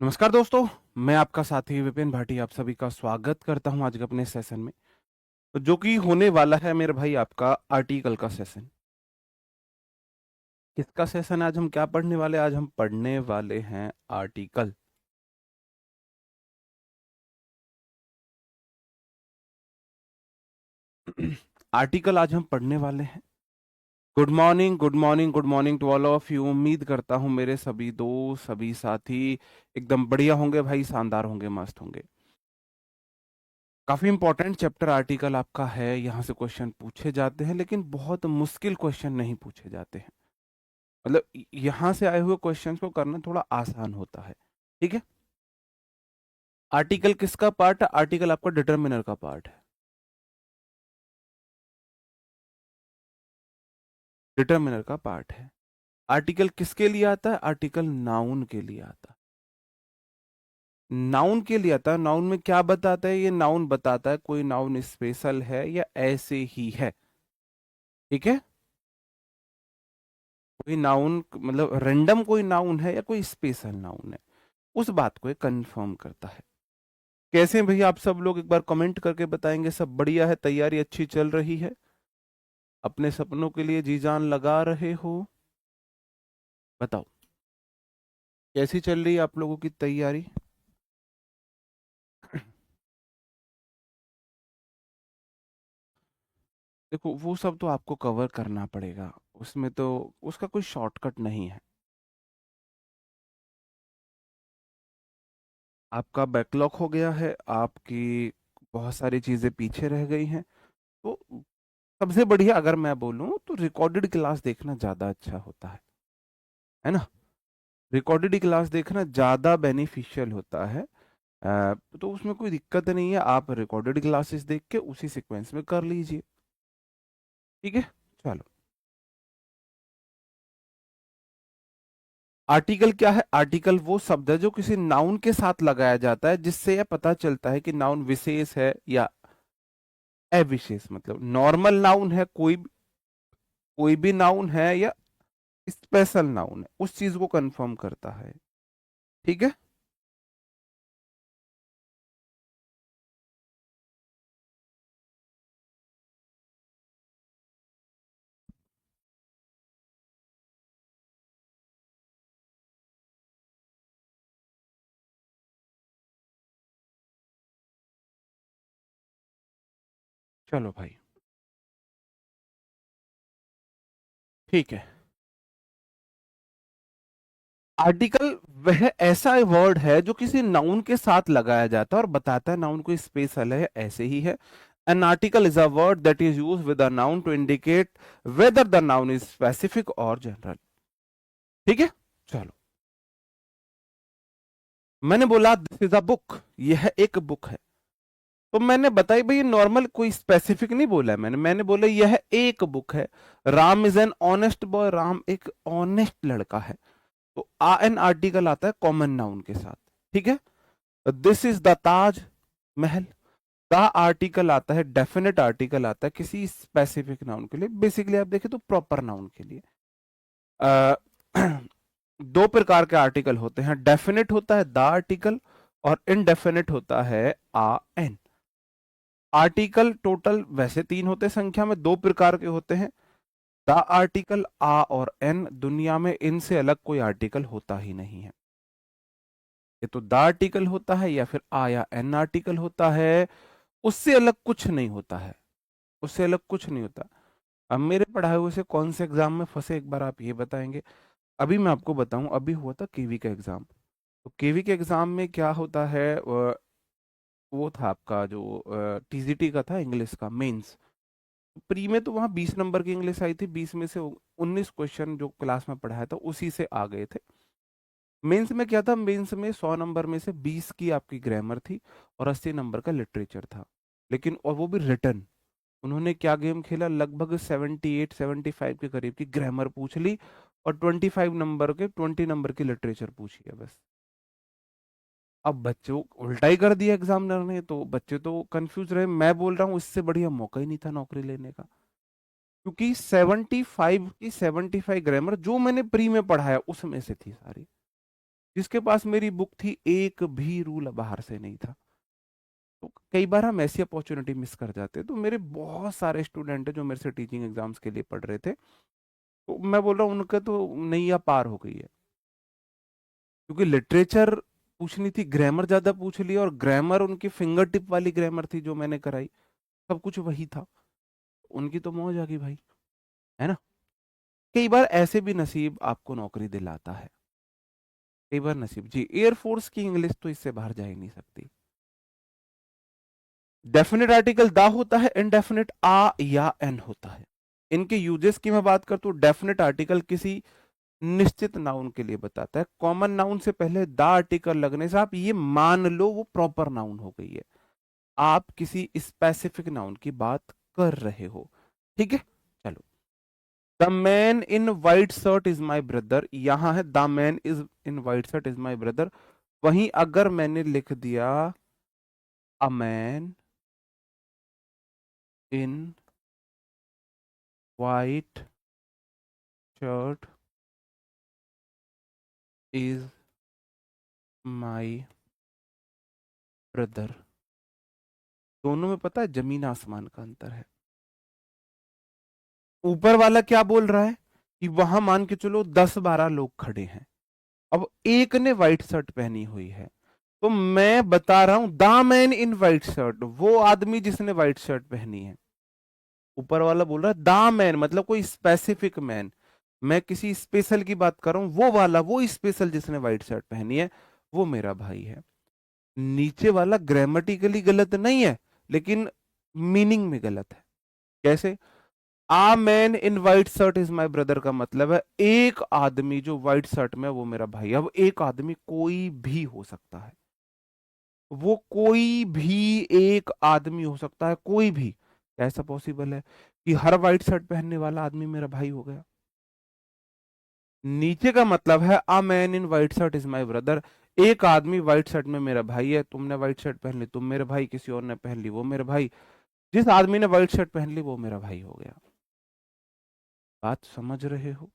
नमस्कार दोस्तों, मैं आपका साथी विपिन भाटी आप सभी का स्वागत करता हूं आज के अपने सेशन में, जो कि होने वाला है मेरे भाई आपका आर्टिकल का सेशन। किसका सेशन है? आज हम क्या पढ़ने वाले हैं? आज हम पढ़ने वाले हैं आर्टिकल। आर्टिकल आज हम पढ़ने वाले हैं। Good morning, good morning, good morning to all of you. उम्मीद करता हूं मेरे सभी दोस्त, सभी साथी एकदम बढ़िया होंगे भाई, शानदार होंगे, मस्त होंगे। काफी इंपॉर्टेंट चैप्टर आर्टिकल आपका है। यहाँ से क्वेश्चन पूछे जाते हैं, लेकिन बहुत मुश्किल क्वेश्चन नहीं पूछे जाते हैं। मतलब यहाँ से आए हुए क्वेश्चंस को करना थोड़ा आसान होता है। ठीक है। आर्टिकल किसका पार्ट है? आर्टिकल आपका डिटर्मिनर का पार्ट है। डिटर्मिनर का पार्ट है। आर्टिकल किसके लिए आता है? आर्टिकल नाउन के लिए आता है। नाउन के लिए आता है। नाउन में क्या बताता है? ये नाउन बताता है कोई नाउन स्पेशल है या ऐसे ही है। ठीक है। कोई नाउन मतलब रैंडम कोई नाउन है या कोई स्पेशल नाउन है, उस बात को ये कंफर्म करता है। कैसे हैं भैया आप सब लोग? एक बार कमेंट करके बताएंगे सब बढ़िया है, तैयारी अच्छी चल रही है, अपने सपनों के लिए जी जान लगा रहे हो? बताओ कैसी चल रही है आप लोगों की तैयारी? देखो वो सब तो आपको कवर करना पड़ेगा, उसमें तो उसका कोई शॉर्टकट नहीं है। आपका बैकलॉग हो गया है, आपकी बहुत सारी चीजें पीछे रह गई हैं, तो सबसे बढ़िया अगर मैं बोलूं तो रिकॉर्डेड क्लास देखना ज्यादा अच्छा होता है ना? रिकॉर्डेड क्लास देखना ज्यादा बेनिफिशियल होता है। तो उसमें कोई दिक्कत नहीं है, आप रिकॉर्डेड क्लासेस देख के उसी सीक्वेंस में कर लीजिए। ठीक है। चलो, आर्टिकल क्या है? आर्टिकल वो शब्द है जो किसी नाउन के साथ लगाया जाता है, जिससे यह पता चलता है कि नाउन विशेष है या अविशेष। मतलब नॉर्मल नाउन है, कोई भी नाउन है, या स्पेशल नाउन है, उस चीज को कंफर्म करता है। ठीक है। चलो भाई, ठीक है। आर्टिकल वह ऐसा वर्ड है जो किसी नाउन के साथ लगाया जाता है और बताता है नाउन कोई स्पेशल है, ऐसे ही है। An article is a word that is used with a noun to indicate whether the noun is specific or general. ठीक है। चलो, मैंने बोला दिस इज अ बुक, यह एक बुक है, तो मैंने बताई भाई नॉर्मल कोई स्पेसिफिक नहीं बोला है मैंने बोला यह एक बुक है। Ram is an honest boy, Ram एक ऑनेस्ट लड़का है। तो आ एन आर्टिकल आता है कॉमन नाउन के साथ। ठीक है। This is the Taj Mahal, the article आता है, डेफिनेट आर्टिकल आता है किसी स्पेसिफिक नाउन के लिए। बेसिकली आप देखें तो प्रॉपर नाउन के लिए अ, दो प्रकार के आर्टिकल होते हैं। डेफिनेट होता है द आर्टिकल, और इनडेफिनेट होता है आ एन आर्टिकल। टोटल वैसे तीन होते हैं संख्या में, दो प्रकार के होते हैं, द आर्टिकल, आ और एन। दुनिया में इनसे अलग कोई आर्टिकल होता ही नहीं है। ये तो द आर्टिकल होता है या फिर आ या एन आर्टिकल होता है, उससे अलग कुछ नहीं होता है, उससे अलग कुछ नहीं होता। अब मेरे पढ़ाए हुए से कौन से एग्जाम में फंसे, एक बार आप ये बताएंगे? अभी मैं आपको बताऊं, अभी हुआ था केवी का एग्जाम। तो केवी के एग्जाम में क्या होता है, वो था आपका जो टीजीटी का था, इंग्लिश का मेंस। प्री में तो वहाँ 20 नंबर की इंग्लिश आई थी, 20 में से 19 क्वेश्चन जो क्लास में पढ़ाया था उसी से आ गए थे। मेंस में क्या था? मेंस में 100 नंबर में से 20 की आपकी ग्रामर थी और 80 नंबर का लिटरेचर था। लेकिन और वो भी रिटर्न। उन्होंने क्या गेम खेला, लगभग 78 75 के करीब की ग्रामर पूछ ली और 25 नंबर के 20 नंबर की लिटरेचर पूछी है बस। अब बच्चों उल्टा ही कर दिया एग्जामिनर ने, तो बच्चे तो कंफ्यूज रहे। मैं बोल रहा हूँ इससे बढ़िया मौका ही नहीं था नौकरी लेने का। क्योंकि 75 की 75 ग्रामर जो मैंने प्री में पढ़ाया उसमें से थी सारी। जिसके पास मेरी बुक थी एक भी रूल बाहर से नहीं था। तो कई बार हम ऐसी अपॉर्चुनिटी मिस कर जाते हैं। तो मेरे बहुत सारे स्टूडेंट हैं जो मेरे से टीचिंग एग्जाम्स के लिए पढ़ रहे थे, तो मैं बोल रहा हूँ उनका तो नैया पार हो गई है। क्योंकि लिटरेचर पूछनी थी, ग्रामर ज्यादा पूछ लिया, और ग्रामर उनकी फिंगर टिप वाली ग्रामर थी जो मैंने कराई, सब कुछ वही था। उनकी तो मौज आ गई भाई, है ना। कई बार ऐसे भी नसीब आपको नौकरी दिलाता है, कई बार नसीब। जी, एयरफोर्स की इंग्लिश तो इससे बाहर जा ही नहीं सकती। डेफिनेट आर्टिकल दा होता है, इनडेफिनेट आ या एन होता है। इनके यूजेस की मैं बात करता हूं, डेफिनेट आर्टिकल किसी निश्चित नाउन के लिए बताता है। कॉमन नाउन से पहले दा आर्टिकल लगने से आप ये मान लो वो प्रॉपर नाउन हो गई है, आप किसी स्पेसिफिक नाउन की बात कर रहे हो। ठीक है, चलो। The man in white shirt is my brother, यहां है the man is in white shirt is my brother. वहीं अगर मैंने लिख दिया a man in white shirt is my brother, दोनों में पता है जमीन आसमान का अंतर है। ऊपर वाला क्या बोल रहा है कि वहां मान के चलो 10-12 लोग खड़े हैं, अब एक ने व्हाइट शर्ट पहनी हुई है, तो मैं बता रहा हूं the man in white shirt, वो आदमी जिसने व्हाइट शर्ट पहनी है। ऊपर वाला बोल रहा है द मैन, मतलब कोई स्पेसिफिक मैन, मैं किसी स्पेशल की बात कर रहा हूं, वो वाला, वो स्पेशल जिसने व्हाइट शर्ट पहनी है, वो मेरा भाई है। नीचे वाला ग्रामेटिकली गलत नहीं है, लेकिन मीनिंग में गलत है। कैसे? आ man in white shirt is my brother का मतलब है एक आदमी जो व्हाइट शर्ट में, वो मेरा भाई है। अब एक आदमी कोई भी हो सकता है, वो कोई भी एक आदमी हो सकता है, कोई भी। कैसा पॉसिबल है कि हर व्हाइट शर्ट पहनने वाला आदमी मेरा भाई हो गया? नीचे का मतलब है a man in white shirt is my brother, एक आदमी व्हाइट शर्ट में मेरा भाई है। तुमने व्हाइट शर्ट पहन ली, तुम मेरे भाई, किसी और ने पहन ली, वो मेरे भाई। जिस आदमी ने व्हाइट शर्ट पहन ली वो मेरा भाई हो गया। बात समझ रहे हो?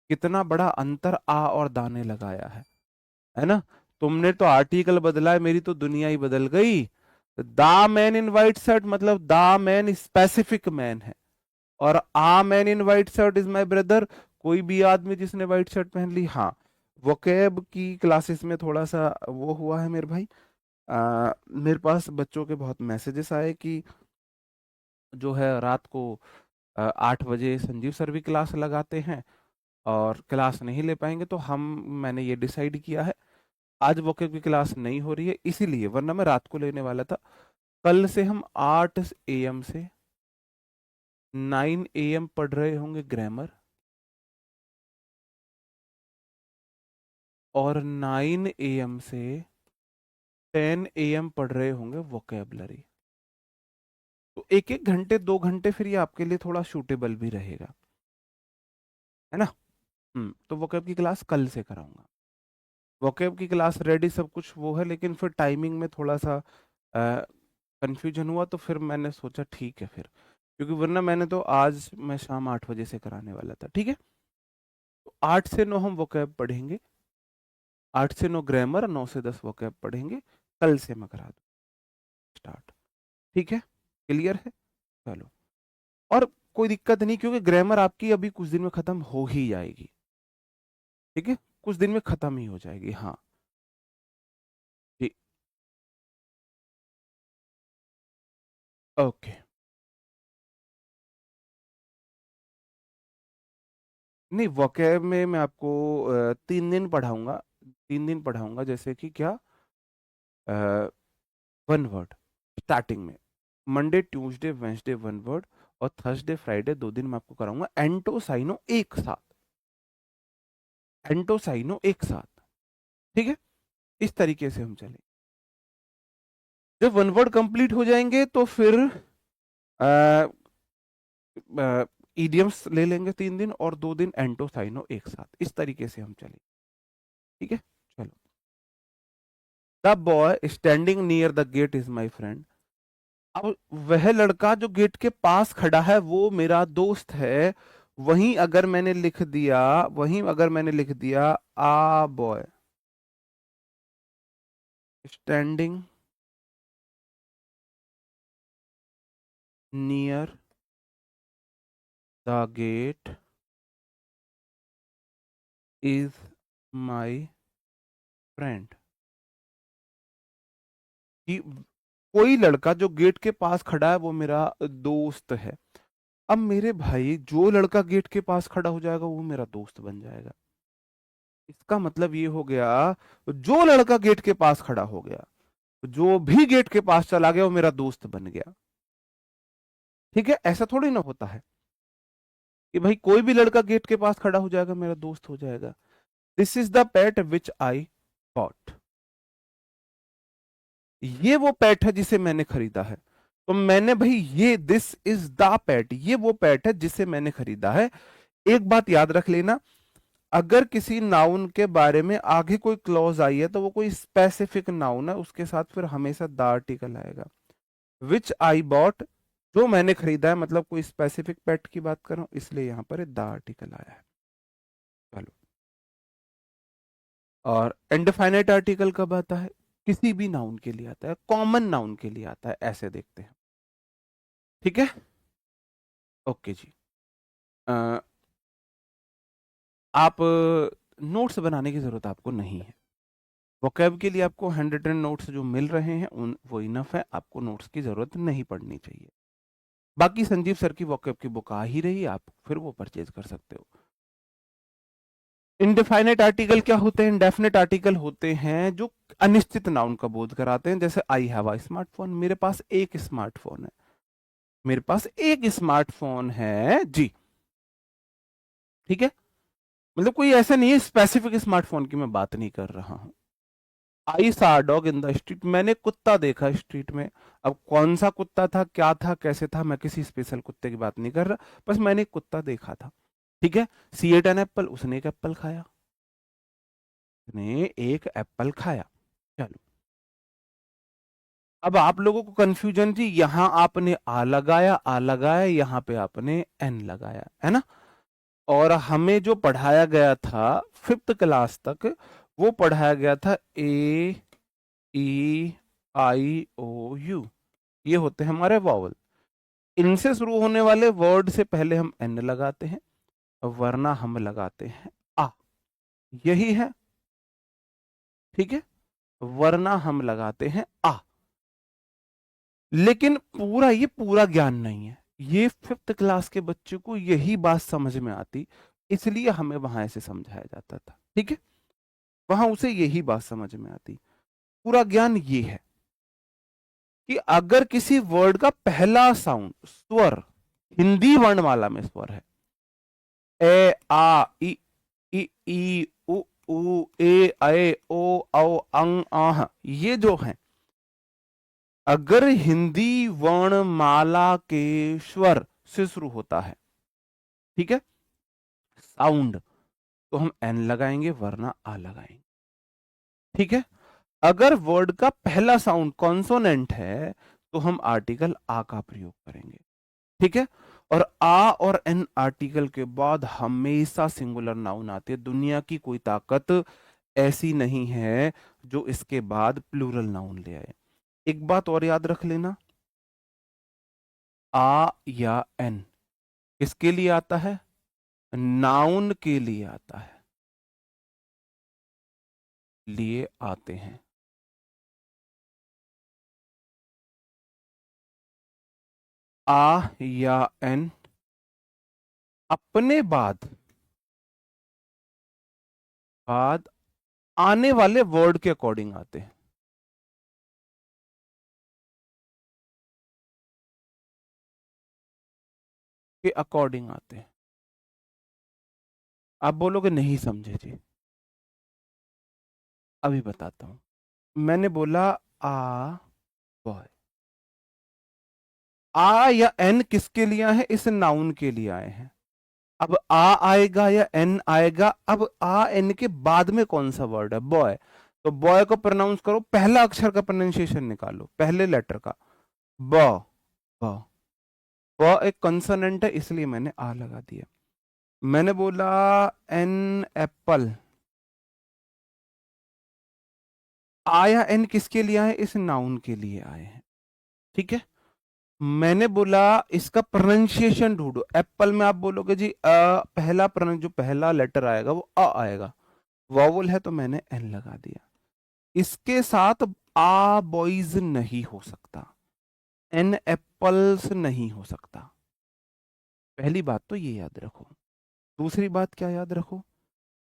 कितना बड़ा अंतर आ और दाने लगाया है ना। तुमने तो आर्टिकल बदला है, मेरी तो दुनिया ही बदल गई। The man in white shirt मतलब द मैन स्पेसिफिक मैन है, और आ man in white shirt is my brother, कोई भी आदमी जिसने व्हाइट शर्ट पहन ली। हाँ, वोकैब की क्लासेस में थोड़ा सा वो हुआ है मेरे भाई। मेरे पास बच्चों के बहुत मैसेजेस आए कि जो है रात को 8 बजे संजीव सर भी क्लास लगाते हैं और क्लास नहीं ले पाएंगे, तो हम, मैंने ये डिसाइड किया है आज वोकेब की क्लास नहीं हो रही है इसीलिए, वरना मैं रात को लेने वाला था। कल से हम 8 AM से 9 AM पढ़ रहे होंगे ग्रामर, और 9 AM से 10 AM पढ़ रहे होंगे वोकेबलरी। तो एक एक घंटे 2 घंटे फिर ये आपके लिए थोड़ा सूटेबल भी रहेगा, है ना। तो वोकेब की क्लास कल से कराऊंगा। वोकेब की क्लास रेडी, सब कुछ वो है, लेकिन फिर टाइमिंग में थोड़ा सा कंफ्यूजन हुआ, तो फिर मैंने सोचा ठीक है फिर, क्योंकि वरना मैंने तो आज मैं शाम 8 बजे से कराने वाला था। ठीक है, तो 8 से 9 हम वोकैब पढ़ेंगे, 8 से 9 ग्रामर, 9 से 10 वोकैब पढ़ेंगे। कल से मैं करा दूँ स्टार्ट। ठीक है, क्लियर है? चलो। और कोई दिक्कत नहीं, क्योंकि ग्रामर आपकी अभी कुछ दिन में खत्म हो ही जाएगी। ठीक है, कुछ दिन में खत्म ही हो जाएगी। हाँ जी, ओके। नहीं, वोकैब में मैं आपको 3 दिन पढ़ाऊंगा, 3 दिन पढ़ाऊंगा। जैसे कि क्या, 1 वर्ड स्टार्टिंग में, मंडे ट्यूसडे वेंसडे 1 वर्ड, और थर्सडे फ्राइडे 2 दिन मैं आपको कराऊंगा एंटोसाइनो एक साथ, एंटोसाइनो एक साथ। ठीक है, इस तरीके से हम चलें। जब 1 वर्ड कंप्लीट हो जाएंगे तो फिर ईडियम्स ले लेंगे 3 दिन, और 2 दिन एंटोसाइनो एक साथ, इस तरीके से हम चलें। ठीक है, चलो। The boy standing near the gate is my friend, अब वह लड़का जो गेट के पास खड़ा है वो मेरा दोस्त है। वहीं अगर मैंने लिख दिया a boy standing near the gate is my friend, कि कोई लड़का जो गेट के पास खड़ा है वो मेरा दोस्त है। अब मेरे भाई जो लड़का गेट के पास खड़ा हो जाएगा वो मेरा दोस्त बन जाएगा। इसका मतलब ये हो गया, जो लड़का गेट के पास खड़ा हो गया, जो भी गेट के पास चला गया वो मेरा दोस्त बन गया। ठीक है, ऐसा थोड़ी ना होता है कि भाई कोई भी लड़का गेट के पास खड़ा हो जाएगा मेरा दोस्त हो जाएगा। This is the pet which I bought, ये वो पेट है जिसे मैंने खरीदा है। तो मैंने भाई ये दिस इज द पेट, ये वो पेट है जिसे मैंने खरीदा है। एक बात याद रख लेना, अगर किसी नाउन के बारे में आगे कोई क्लॉज आई है तो वो कोई स्पेसिफिक नाउन है, उसके साथ फिर हमेशा द आर्टिकल आएगा। विच आई बॉट, जो मैंने खरीदा है, मतलब कोई स्पेसिफिक पेट की बात कर रहा हूं, इसलिए यहां पर द आर्टिकल आया है। चलो, और इंडेफिनिट आर्टिकल कब आता है? किसी भी नाउन के लिए आता है, कॉमन नाउन के लिए आता है, ऐसे देखते हैं। ठीक है, ओके जी। आप नोट्स बनाने की जरूरत आपको नहीं है। वोकैब के लिए आपको 100 नोट्स जो मिल रहे हैं उन वो इनफ है, आपको नोट्स की जरूरत नहीं पड़नी चाहिए। बाकी संजीव सर की वोकैब की बुक आ ही रही, आप फिर वो परचेज कर सकते हो। इनडिफाइनेट आर्टिकल क्या होते हैं? इंडेफिनेट आर्टिकल होते हैं जो अनिश्चित नाउन का बोध कराते हैं। जैसे आई हैव अ स्मार्टफोन, मेरे पास एक स्मार्टफोन है, मेरे पास एक स्मार्टफोन है जी। ठीक है, मतलब कोई ऐसा नहीं है, स्पेसिफिक स्मार्टफोन की मैं बात नहीं कर रहा हूं। आई सा डॉग इन द स्ट्रीट, मैंने कुत्ता देखा स्ट्रीट में। अब कौन सा कुत्ता था, क्या था, कैसे था, मैं किसी स्पेशल कुत्ते की बात नहीं कर रहा, बस मैंने एक कुत्ता देखा था। ठीक है, सी एट एन एप्पल, उसने एक एप्पल खाया, उसने एक एप्पल खाया। चलो, अब आप लोगों को कंफ्यूजन थी, यहां आपने आ लगाया, यहां पे आपने एन लगाया, है ना। और हमें जो पढ़ाया गया था 5th क्लास तक, वो पढ़ाया गया था ए ई आई ओ यू, ये होते हैं हमारे वॉवल। इनसे शुरू होने वाले वर्ड से पहले हम एन लगाते हैं, वरना हम लगाते हैं आ, यही है। ठीक है, वरना हम लगाते हैं आ। लेकिन पूरा ये पूरा ज्ञान नहीं है, ये 5th क्लास के बच्चे को यही बात समझ में आती, इसलिए हमें वहां ऐसे समझाया जाता था। ठीक है, वहां उसे यही बात समझ में आती। पूरा ज्ञान ये है कि अगर किसी वर्ड का पहला साउंड स्वर हिंदी वर्णमाला में स्वर है, ए आ इ ई उ ए ओ औ अंग आह, ये जो है, अगर हिंदी वर्णमाला के स्वर से शुरू होता है, ठीक है, साउंड, तो हम एन लगाएंगे वरना आ लगाएंगे। ठीक है, अगर वर्ड का पहला साउंड कॉन्सोनेंट है तो हम आर्टिकल आ का प्रयोग करेंगे। ठीक है, और आ और एन आर्टिकल के बाद हमेशा सिंगुलर नाउन आते हैं। दुनिया की कोई ताकत ऐसी नहीं है जो इसके बाद प्लूरल नाउन ले आए। एक बात और याद रख लेना, आ या एन किसके लिए आता है? नाउन के लिए आता है, लिए आते हैं। आ या एन अपने बाद बाद आने वाले वर्ड के अकॉर्डिंग आते हैं। के अकॉर्डिंग आते हैं। आप बोलोगे नहीं समझे जी, अभी बताता हूं। मैंने बोला आ बॉय, आ या एन किसके लिए आए हैं? इस नाउन के लिए आए हैं। अब आ आएगा या एन आएगा, अब आ एन के बाद में कौन सा वर्ड है? बॉय। तो बॉय को प्रोनाउंस करो, पहला अक्षर का प्रोनाउंसिएशन निकालो, पहले लेटर का। ब ब ब एक कंसोनेंट है, इसलिए मैंने आ लगा दिया। मैंने बोला एन एप्पल, आया एन किसके लिए आए, इस नाउन के लिए आए हैं, ठीक है। मैंने बोला इसका प्रोनाउंसिएशन ढूंढो। एप्पल में आप बोलोगे जी पहला जो पहला लेटर आएगा वो अ आएगा, वॉवल है तो मैंने एन लगा दिया। इसके साथ आ बॉयज नहीं हो सकता, एन एप्पल्स नहीं हो सकता। पहली बात तो ये याद रखो। दूसरी बात क्या याद रखो,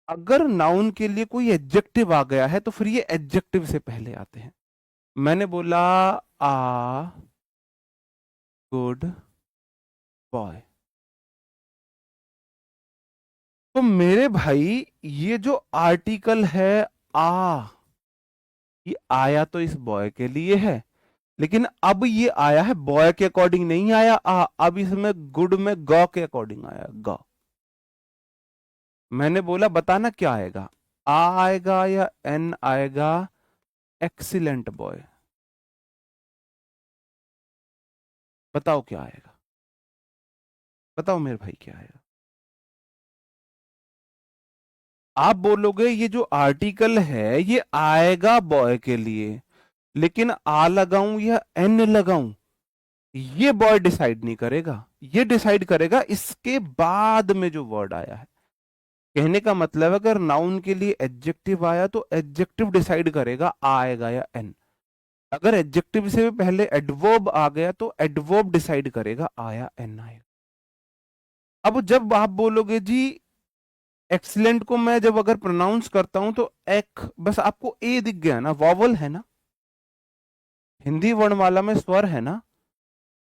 अगर नाउन के लिए कोई एडजेक्टिव आ गया है तो फिर ये एडजेक्टिव से पहले आते हैं। मैंने बोला आ गुड बॉय, तो मेरे भाई ये जो आर्टिकल है आ, ये आया तो इस बॉय के लिए है, लेकिन अब ये आया है बॉय के अकॉर्डिंग नहीं आया आ, अब इसमें गुड में ग के अकॉर्डिंग आया ग। मैंने बोला बताना क्या आएगा, आ आएगा या एन आएगा, एक्सीलेंट बॉय, बताओ क्या आएगा, बताओ मेरे भाई क्या आएगा। आप बोलोगे ये जो आर्टिकल है ये आएगा बॉय के लिए, लेकिन आ लगाऊं या एन लगाऊं ये बॉय डिसाइड नहीं करेगा, ये डिसाइड करेगा इसके बाद में जो वर्ड आया है। कहने का मतलब अगर नाउन के लिए एडजेक्टिव आया तो एडजेक्टिव डिसाइड करेगा आएगा या एन, अगर एडजेक्टिव से पहले एडवर्ब आ गया तो एडवर्ब डिसाइड करेगा आया एन आएगा। अब जब आप बोलोगे जी एक्सीलेंट को मैं जब अगर प्रोनाउंस करता हूं तो एक बस आपको ए दिख गया ना, वॉवल है ना, हिंदी वर्णमाला में स्वर है ना,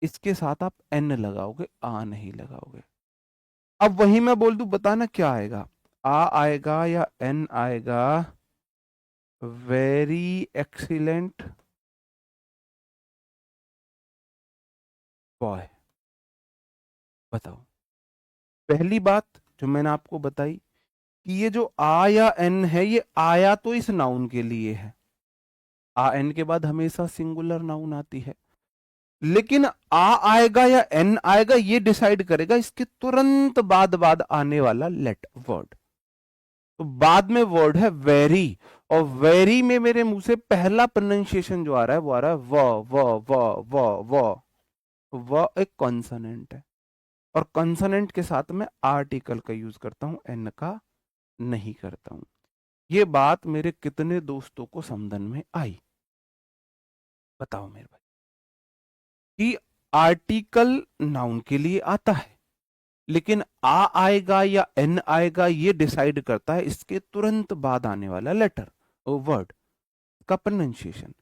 इसके साथ आप एन लगाओगे, आ नहीं लगाओगे। अब वही मैं बोल दूं बताना क्या आएगा, आ आएगा या एन आएगा, वेरी एक्सीलेंट बॉय, बताओ। पहली बात जो मैंने आपको बताई कि ये जो आ या एन है ये आया तो इस नाउन के लिए है, आ एन के बाद हमेशा सिंगुलर नाउन आती है, लेकिन आ आएगा या एन आएगा ये डिसाइड करेगा इसके तुरंत बाद आने वाला लेट वर्ड। तो बाद में वर्ड है वेरी, और वेरी में मेरे मुंह से पहला प्रोनाउंसिएशन जो आ रहा है वो आ रहा है व एक कॉन्सोनेंट है, और कॉन्सोनेंट के साथ में आर्टिकल का यूज करता हूं, एन का नहीं करता हूं। ये बात मेरे कितने दोस्तों को समझन में आई, बताओ मेरे भाई, कि आर्टिकल नाउन के लिए आता है, लेकिन आ आएगा या एन आएगा ये डिसाइड करता है इसके तुरंत बाद आने वाला लेटर वर्ड का प्रोनाउंसिएशन।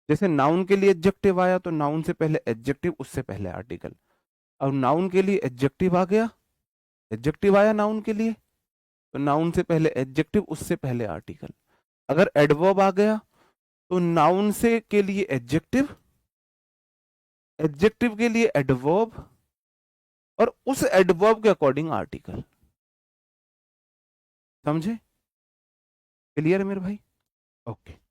जैसे नाउन के लिए एडजेक्टिव आया तो नाउन से पहले एडजेक्टिव, उससे पहले आर्टिकल। अब नाउन के लिए एडजेक्टिव आ गया, एडजेक्टिव आया नाउन के लिए तो नाउन से पहले एडजेक्टिव, उससे पहले आर्टिकल। अगर एडवर्ब आ गया तो नाउन से के लिए एडजेक्टिव, एडजेक्टिव के लिए एडवर्ब, और उस एडवर्ब के अकॉर्डिंग आर्टिकल। समझे, क्लियर है मेरे भाई? ओके।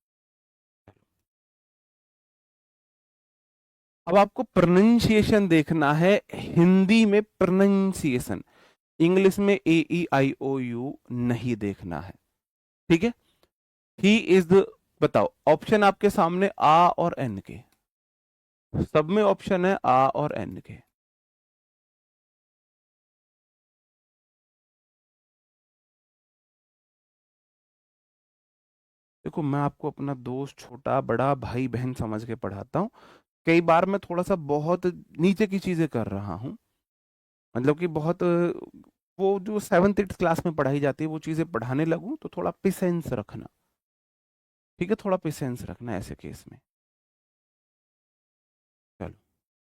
अब आपको प्रोनाउंसिएशन देखना है, हिंदी में प्रोनाउंसिएशन, इंग्लिश में ए ई आई ओ यू नहीं देखना है, ठीक है। ही इज द, बताओ ऑप्शन आपके सामने आ और एन के, सब में ऑप्शन है आ और एन के। देखो मैं आपको अपना दोस्त, छोटा बड़ा भाई बहन समझ के पढ़ाता हूँ, कई बार मैं थोड़ा सा बहुत नीचे की चीजें कर रहा हूँ, मतलब कि बहुत वो जो 7th 8th क्लास में पढ़ाई जाती है वो चीजें पढ़ाने लगूं तो थोड़ा पेशेंस रखना, ठीक है, थोड़ा पेशेंस रखना ऐसे केस में। चलो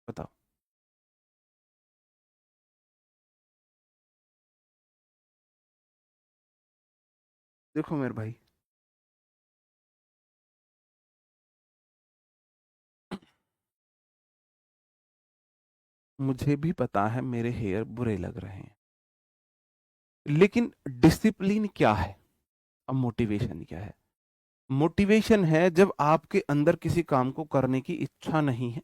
बताओ। देखो मेरे भाई, मुझे भी पता है मेरे हेयर बुरे लग रहे हैं, लेकिन डिसिप्लिन क्या है, अब मोटिवेशन क्या है। मोटिवेशन है जब आपके अंदर किसी काम को करने की इच्छा नहीं है,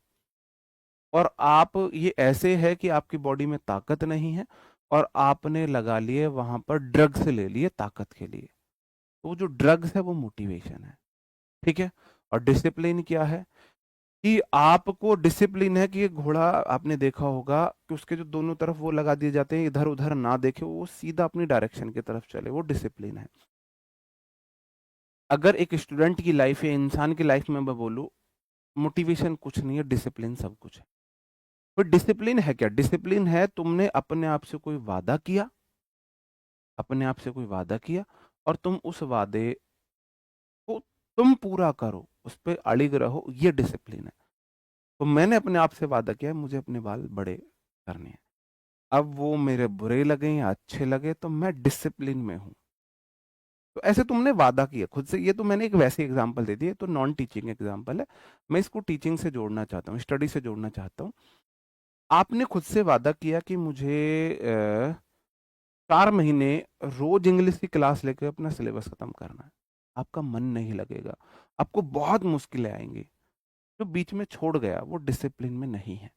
और आप ये ऐसे है कि आपकी बॉडी में ताकत नहीं है और आपने लगा लिए वहां पर ड्रग्स ले लिए ताकत के लिए। तो जो ड्रग्स है वो मोटिवेशन है, ठीक है। और डिसिप्लिन क्या है कि आपको डिसिप्लिन है कि ये घोड़ा आपने देखा होगा कि उसके जो दोनों तरफ वो लगा दिए जाते हैं, इधर उधर ना देखे, वो सीधा अपनी डायरेक्शन की तरफ चले, वो डिसिप्लिन है। अगर एक स्टूडेंट की लाइफ या इंसान की लाइफ में मैं बोलूं, मोटिवेशन कुछ नहीं है, डिसिप्लिन सब कुछ है। तो डिसिप्लिन है क्या? डिसिप्लिन है तुमने अपने आप से कोई वादा किया, अपने आप से कोई वादा किया और तुम उस वादे को तुम पूरा करो, उस पर अड़िग रहो, ये डिसिप्लिन है। तो मैंने अपने आप से वादा किया है मुझे अपने बाल बड़े करने हैं। अब वो मेरे बुरे लगे या अच्छे लगे तो मैं डिसिप्लिन में हूं। तो ऐसे तुमने वादा किया खुद से, ये तो मैंने एक वैसी एग्जांपल दे दी है, तो नॉन टीचिंग एग्जांपल है। मैं इसको टीचिंग से जोड़ना चाहता हूँ, स्टडी से जोड़ना चाहता हूँ। आपने खुद से वादा किया कि मुझे 4 महीने रोज इंग्लिश की क्लास लेकर अपना सिलेबस खत्म करना है। आपका मन नहीं लगेगा, आपको बहुत मुश्किलें आएंगी। जो बीच में छोड़ गया वो डिसिप्लिन में नहीं है।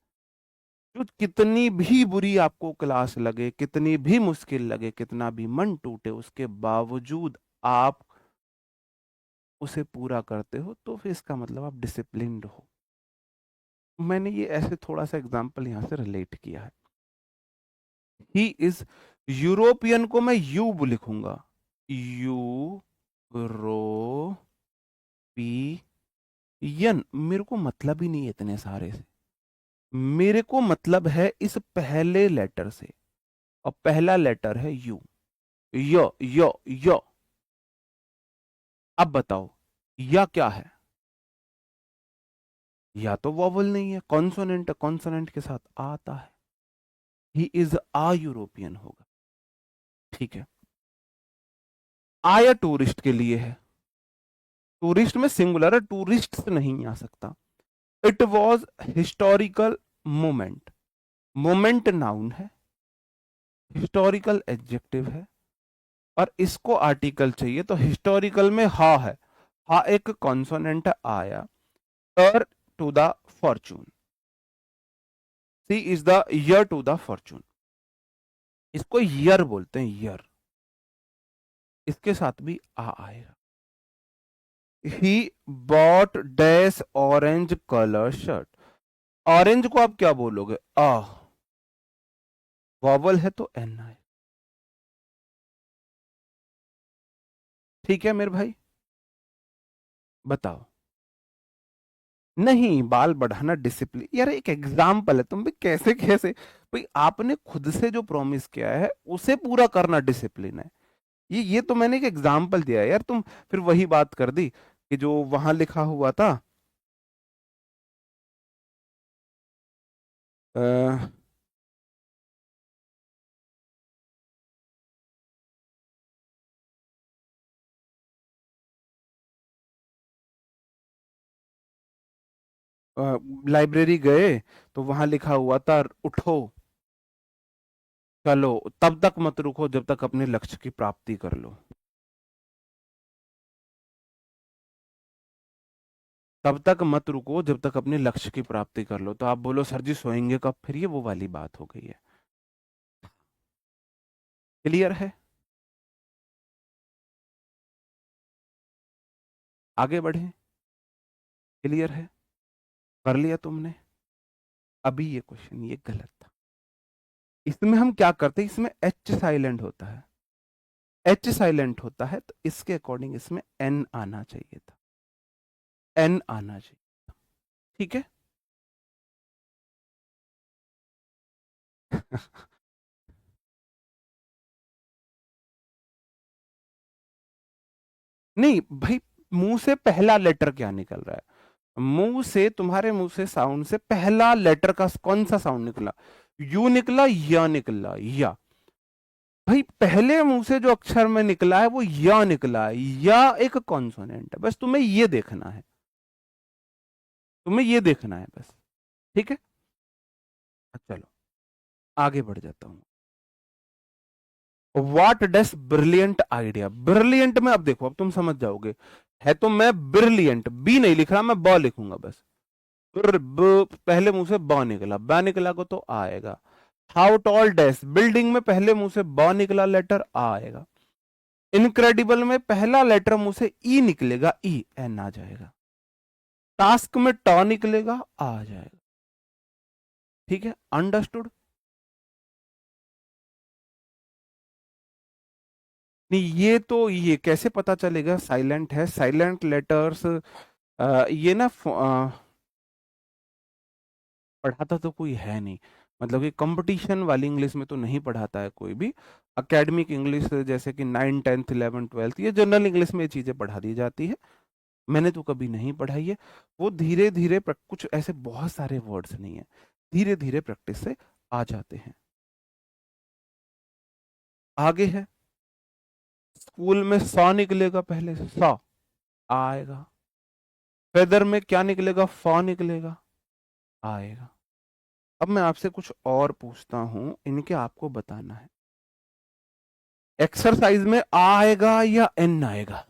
जो कितनी भी बुरी आपको क्लास लगे, कितनी भी मुश्किल लगे, कितना भी मन टूटे, उसके बावजूद आप उसे पूरा करते हो, तो फिर इसका मतलब आप डिसिप्लिन्ड हो। मैंने ये ऐसे थोड़ा सा एग्जांपल यहां से रिलेट किया है। ही इज, यूरोपियन को मैं यू लिखूंगा, यू रो पी यन, मेरे को मतलब ही नहीं है इतने सारे से। मेरे को मतलब है इस पहले लेटर से, और पहला लेटर है यू, यो यो यो। अब बताओ या क्या है? या तो वॉवल नहीं है, कॉन्सोनेंट, कॉन्सोनेंट के साथ आ आता है। ही इज आ यूरोपियन होगा, ठीक है। आया टूरिस्ट के लिए है, टूरिस्ट में सिंगुलर है, टूरिस्ट से नहीं आ सकता। It was historical moment, moment noun है, हिस्टोरिकल एडजेक्टिव है, और इसको आर्टिकल चाहिए तो हिस्टोरिकल में हा है, हा एक कॉन्सोनेंट आया। Heir to the fortune, she is the heir to the fortune, इसको ईयर बोलते हैं, ईयर। इसके साथ भी आ आएगा। He bought dash orange colour shirt, orange को आप क्या बोलोगे? आ, वॉवल है तो एन आए, ठीक है मेरे भाई, बताओ। नहीं, बाल बढ़ाना डिसिप्लिन, यार एक एग्जाम्पल है, तुम भी कैसे कैसे, भाई आपने खुद से जो प्रॉमिस किया है उसे पूरा करना डिसिप्लिन है। ये तो मैंने एक एग्जाम्पल दिया है यार, तुम फिर वही बात कर दी कि जो वहां लिखा हुआ था, लाइब्रेरी गए तो वहां लिखा हुआ था उठो चलो, तब तक मत रुको जब तक अपने लक्ष्य की प्राप्ति कर लो। तब तक मत रुको जब तक अपने लक्ष्य की प्राप्ति कर लो। तो आप बोलो सर जी सोएंगे कब? फिर ये वो वाली बात हो गई है। क्लियर है? आगे बढ़े, क्लियर है? कर लिया तुमने? अभी ये क्वेश्चन ये गलत था। इसमें हम क्या करते हैं, इसमें एच साइलेंट होता है, एच साइलेंट होता है, तो इसके अकॉर्डिंग इसमें एन आना चाहिए था, एन आना चाहिए, ठीक है। नहीं भाई, मुंह से पहला लेटर क्या निकल रहा है? मुंह से, तुम्हारे मुंह से साउंड से पहला लेटर का कौन सा साउंड निकला? यू निकला या निकला या? भाई पहले मुंह से जो अक्षर में निकला है वो या निकला है, या एक कॉन्सोनेंट है, बस तुम्हें ये देखना है, तुम्हें ये देखना है बस, ठीक है। चलो आगे बढ़ जाता हूं। What does brilliant idea, brilliant में अब देखो, अब तुम समझ जाओगे। है तो मैं ब्रिलियंट, बी नहीं लिख रहा, मैं ब लिखूंगा बस। पहले मुंह से ब निकला, ब निकला को तो आ आएगा। हाउ टॉल डैश, बिल्डिंग में पहले मुंह से ब निकला लेटर आ आएगा। इनक्रेडिबल में पहला लेटर मुंह से ई निकलेगा, ई एन आ जाएगा। टास्क में ट निकलेगा आ जाएगा। ठीक है, अंडरस्टूड। नहीं ये तो, ये कैसे पता चलेगा साइलेंट है? साइलेंट लेटर्स ये ना पढ़ाता तो कोई है नहीं, मतलब कि कंपटीशन वाली इंग्लिश में तो नहीं पढ़ाता है कोई भी। एकेडमिक इंग्लिश जैसे कि 9, 10th, 11th, 12th, ये जनरल इंग्लिश में ये चीजें पढ़ा दी जाती है। मैंने तो कभी नहीं पढ़ाई है। वो धीरे धीरे कुछ ऐसे बहुत सारे वर्ड्स नहीं है, धीरे धीरे प्रैक्टिस से आ जाते हैं। आगे है, स्कूल में स निकलेगा पहले से, स आएगा। फेदर में क्या निकलेगा? फ निकलेगा, आएगा। अब मैं आपसे कुछ और पूछता हूं, इनके आपको बताना है। एक्सरसाइज में आ आएगा या एन आएगा?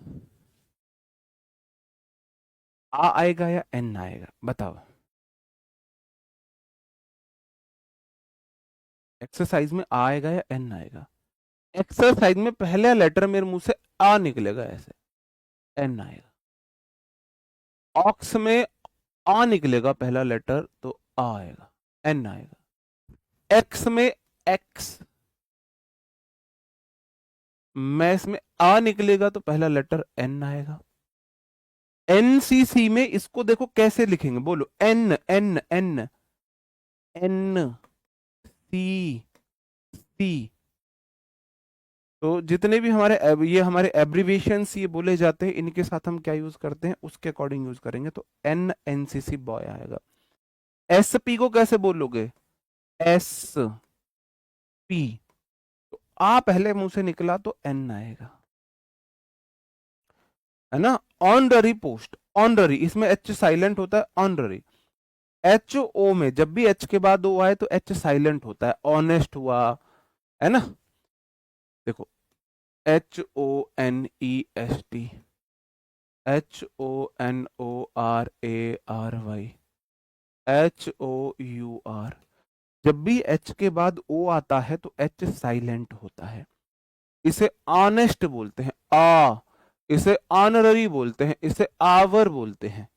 आ आएगा या एन आएगा, बताओ। एक्सरसाइज में आ आएगा या एन आएगा? एक्सरसाइज में पहला लेटर मेरे मुंह से आ निकलेगा ऐसे, एन आएगा। ऑक्स में आ निकलेगा पहला लेटर तो आ आएगा, एन आएगा। एक्स में एक्स, मैस में आ निकलेगा तो पहला लेटर एन आएगा। एनसीसी में इसको देखो कैसे लिखेंगे, बोलो। N N N N C C. तो जितने भी हमारे ये हमारे एब्रीविएशंस ये बोले जाते हैं, इनके साथ हम क्या यूज करते हैं उसके अकॉर्डिंग यूज करेंगे। तो एन एनसीसी बॉय आएगा। एस पी को कैसे बोलोगे? S P. तो आ पहले मुंह से निकला तो एन आएगा, है ना। ऑनररी पोस्ट, ऑनररी, इसमें एच साइलेंट होता है, ऑनररी। एच ओ में जब भी एच के बाद ओ आए तो एच साइलेंट होता है। ऑनेस्ट हुआ, है ना। देखो, H O N E S T, H O N O R A R Y, H O U R. जब भी एच के बाद ओ आता है तो एच साइलेंट होता है। इसे ऑनेस्ट बोलते हैं, आ। इसे ऑनररी बोलते हैं, इसे आवर बोलते हैं।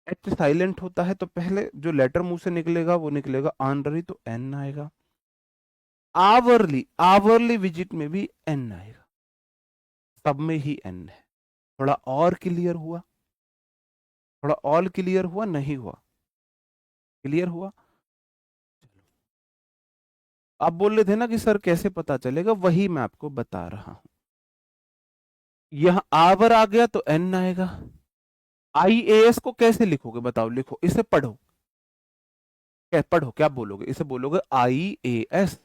एच साइलेंट होता है तो पहले जो लेटर मुंह से निकलेगा वो निकलेगा ऑनररी, तो एन आएगा। आवरली, आवरली विजिट में भी एन आएगा, सब में ही एन है। थोड़ा और क्लियर हुआ? थोड़ा और क्लियर हुआ? नहीं हुआ? क्लियर हुआ? आप बोल रहे थे ना कि सर कैसे पता चलेगा, वही मैं आपको बता रहा हूं। यहां आवर आ गया तो एन आएगा। आईएएस को कैसे लिखोगे बताओ? लिखो, इसे पढ़ो, क्या पढ़ो, क्या बोलोगे? इसे बोलोगे आईएएस।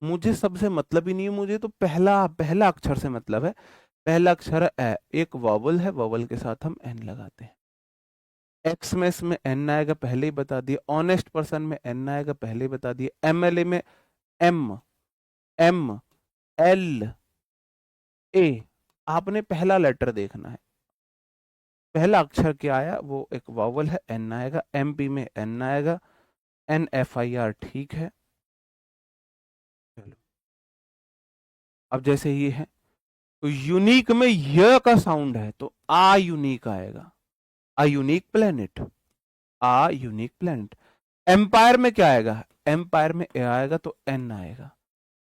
मुझे सबसे मतलब ही नहीं है, मुझे तो पहला पहला अक्षर से मतलब है। पहला अक्षर है ए, एक वॉवल है, वॉवल के साथ हम एन लगाते हैं। एक्स में इसमें एन आएगा, पहले ही बता दिया। ऑनेस्ट पर्सन में एन आएगा, पहले ही बता दिया। एमएलए में एम, एम एल ए। आपने पहला लेटर देखना है, पहला अक्षर क्या आया, वो एक वॉवल है, एन आएगा। एमपी में एन आएगा, एन एफ आई आर, ठीक है। चलो, अब जैसे ये है, तो यूनिक में य का साउंड है तो आ यूनिक आएगा, आ यूनिक प्लेनेट, आ यूनिक प्लेनेट। एम्पायर में क्या आएगा? एम्पायर में ए आएगा तो एन आएगा।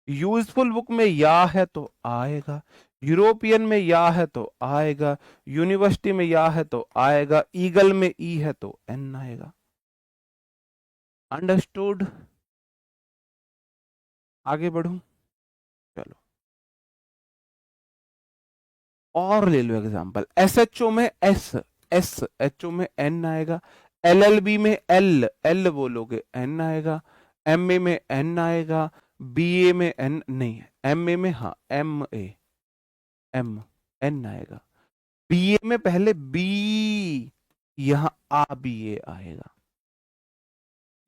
यूजफुल बुक में या है तो आएगा। यूरोपियन में या है तो आएगा। यूनिवर्सिटी में या है तो आएगा। ईगल में ई है तो एन आएगा। अंडरस्टूड? आगे बढ़ूं? चलो और ले लो एग्जांपल। एस एच ओ में एस, एस एच ओ में एन आएगा। एल एल बी में एल, एल बोलोगे एन आएगा। एम ए में एन आएगा। बी ए में एन नहीं है, एम ए में हाँ एम ए, एम एन आएगा। बी ए में पहले बी, यहां आ बी ए आएगा,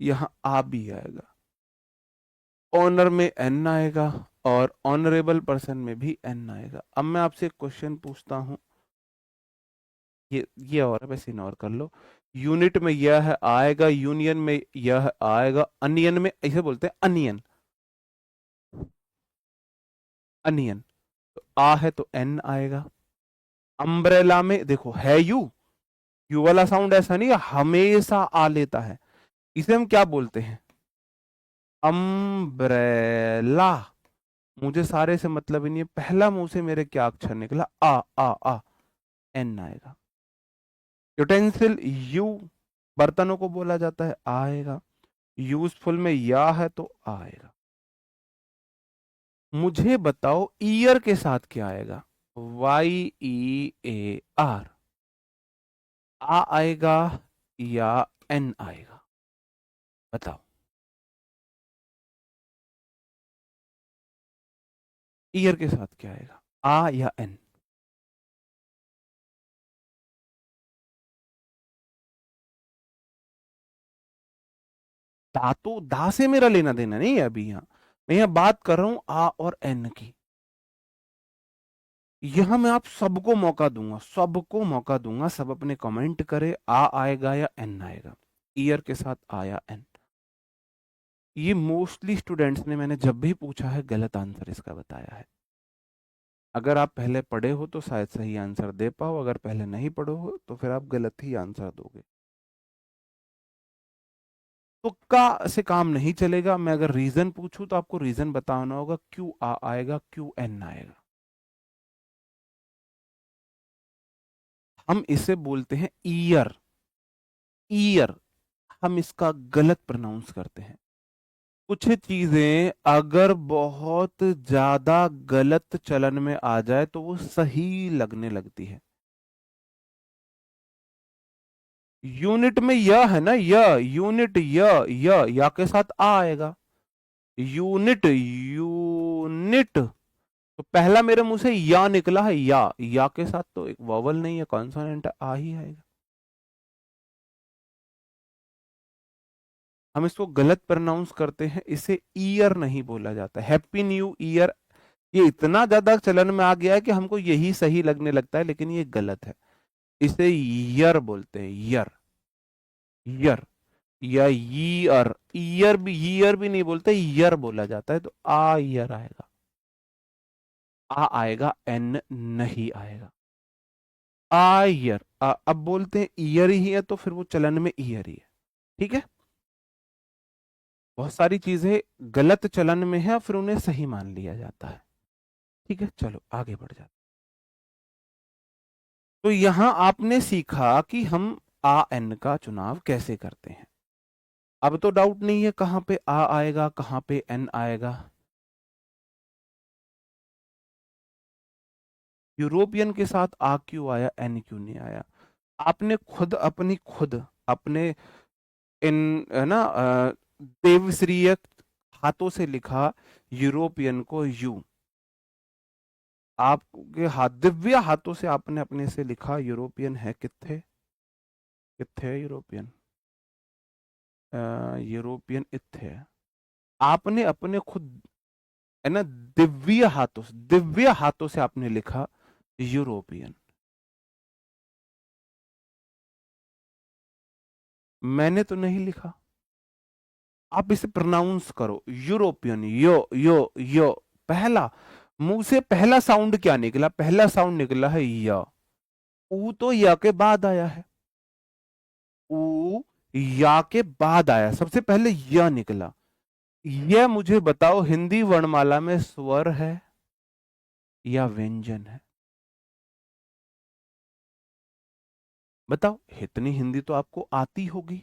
यहां आ बी आएगा। ऑनर में एन आएगा और ऑनरेबल पर्सन में भी एन आएगा। अब मैं आपसे एक क्वेश्चन पूछता हूं, ये और वैसे इग्नोर कर लो। यूनिट में यह आएगा, यूनियन में यह आएगा, अनियन में इसे बोलते हैं अनियन, अनियन। तो आ है तो एन आएगा। अम्ब्रेला में देखो है यू, यू वाला साउंड ऐसा नहीं है, हमेशा आ लेता है, इसे हम क्या बोलते हैं, अम्ब्रेला। मुझे सारे से मतलब ही नहीं है, पहला मुंह से मेरे क्या अक्षर निकला, आ एन आएगा। यूटेंसिल यू, बर्तनों को बोला जाता है, आएगा। यूजफुल में या है तो आएगा। मुझे बताओ ईयर के साथ क्या आएगा, YEAR, आ आएगा या एन आएगा, बताओ। ईयर के साथ क्या आएगा, आ या एन? दा तो दा से मेरा लेना देना नहीं है अभी, यहाँ मैं यहाँ बात कर रहा हूं आ और एन की। यहां मैं आप सबको मौका दूंगा, सबको मौका दूंगा, सब अपने कमेंट करे आ आएगा या एन आएगा, ईयर के साथ आ या एन। ये मोस्टली स्टूडेंट्स ने, मैंने जब भी पूछा है, गलत आंसर इसका बताया है। अगर आप पहले पढ़े हो तो शायद सही आंसर दे पाओ, अगर पहले नहीं पढ़ो हो तो फिर आप गलत ही आंसर दोगे। तुक्का से काम नहीं चलेगा, मैं अगर रीजन पूछूं तो आपको रीजन बताना होगा, क्यों आ आएगा, क्यों एन आएगा। हम इसे बोलते हैं ईयर, ईयर, हम इसका गलत प्रोनाउंस करते हैं। कुछ चीजें अगर बहुत ज्यादा गलत चलन में आ जाए तो वो सही लगने लगती है। यूनिट में य है ना, य, यूनिट या के साथ आ आएगा, यूनिट, यूनिट। तो पहला मेरे मुंह से या निकला है, या के साथ तो एक वॉवल नहीं है, कॉन्सोनेंट, आ ही आएगा। हम इसको गलत प्रोनाउंस करते हैं, इसे ईयर नहीं बोला जाता। हैप्पी न्यू ईयर, ये इतना ज्यादा चलन में आ गया है कि हमको यही सही लगने लगता है, लेकिन ये गलत है। इसे ईयर बोलते हैं, ईयर, ईयर या ईयर, ईयर भी नहीं बोलते, ईयर बोला जाता है। तो आ ईयर आएगा, आ आएगा, एन नहीं आएगा। आ ईयर, अब बोलते हैं ईयर ही है तो फिर वो चलन में ईयर ही है, ठीक है। बहुत सारी चीजें गलत चलन में है, फिर उन्हें सही मान लिया जाता है, ठीक है। चलो आगे बढ़ जाते। तो यहां आपने सीखा कि हम आ एन का चुनाव कैसे करते हैं। अब तो डाउट नहीं है कहां पे आ आएगा, कहां पे एन आएगा। यूरोपियन के साथ आ क्यों आया, एन क्यों नहीं आया? आपने खुद अपनी खुद अपने इन है ना देवश्रीय हाथों से लिखा यूरोपियन को यू, आपके हाथ, दिव्य हाथों से आपने अपने से लिखा यूरोपियन है, किथे किथे है यूरोपियन, यूरोपियन इत्थे है। आपने अपने खुद है ना दिव्य हाथों से, दिव्य हाथों से आपने लिखा यूरोपियन। मैंने तो नहीं लिखा, आप इसे प्रोनाउंस करो, यूरोपियन, यो। पहला मुंह से पहला साउंड क्या निकला, पहला साउंड निकला है या। ऊ तो या के बाद आया है, ऊ या के बाद आया, सबसे पहले या निकला। यह मुझे बताओ हिंदी वर्णमाला में स्वर है या व्यंजन है? बताओ, इतनी हिंदी तो आपको आती होगी,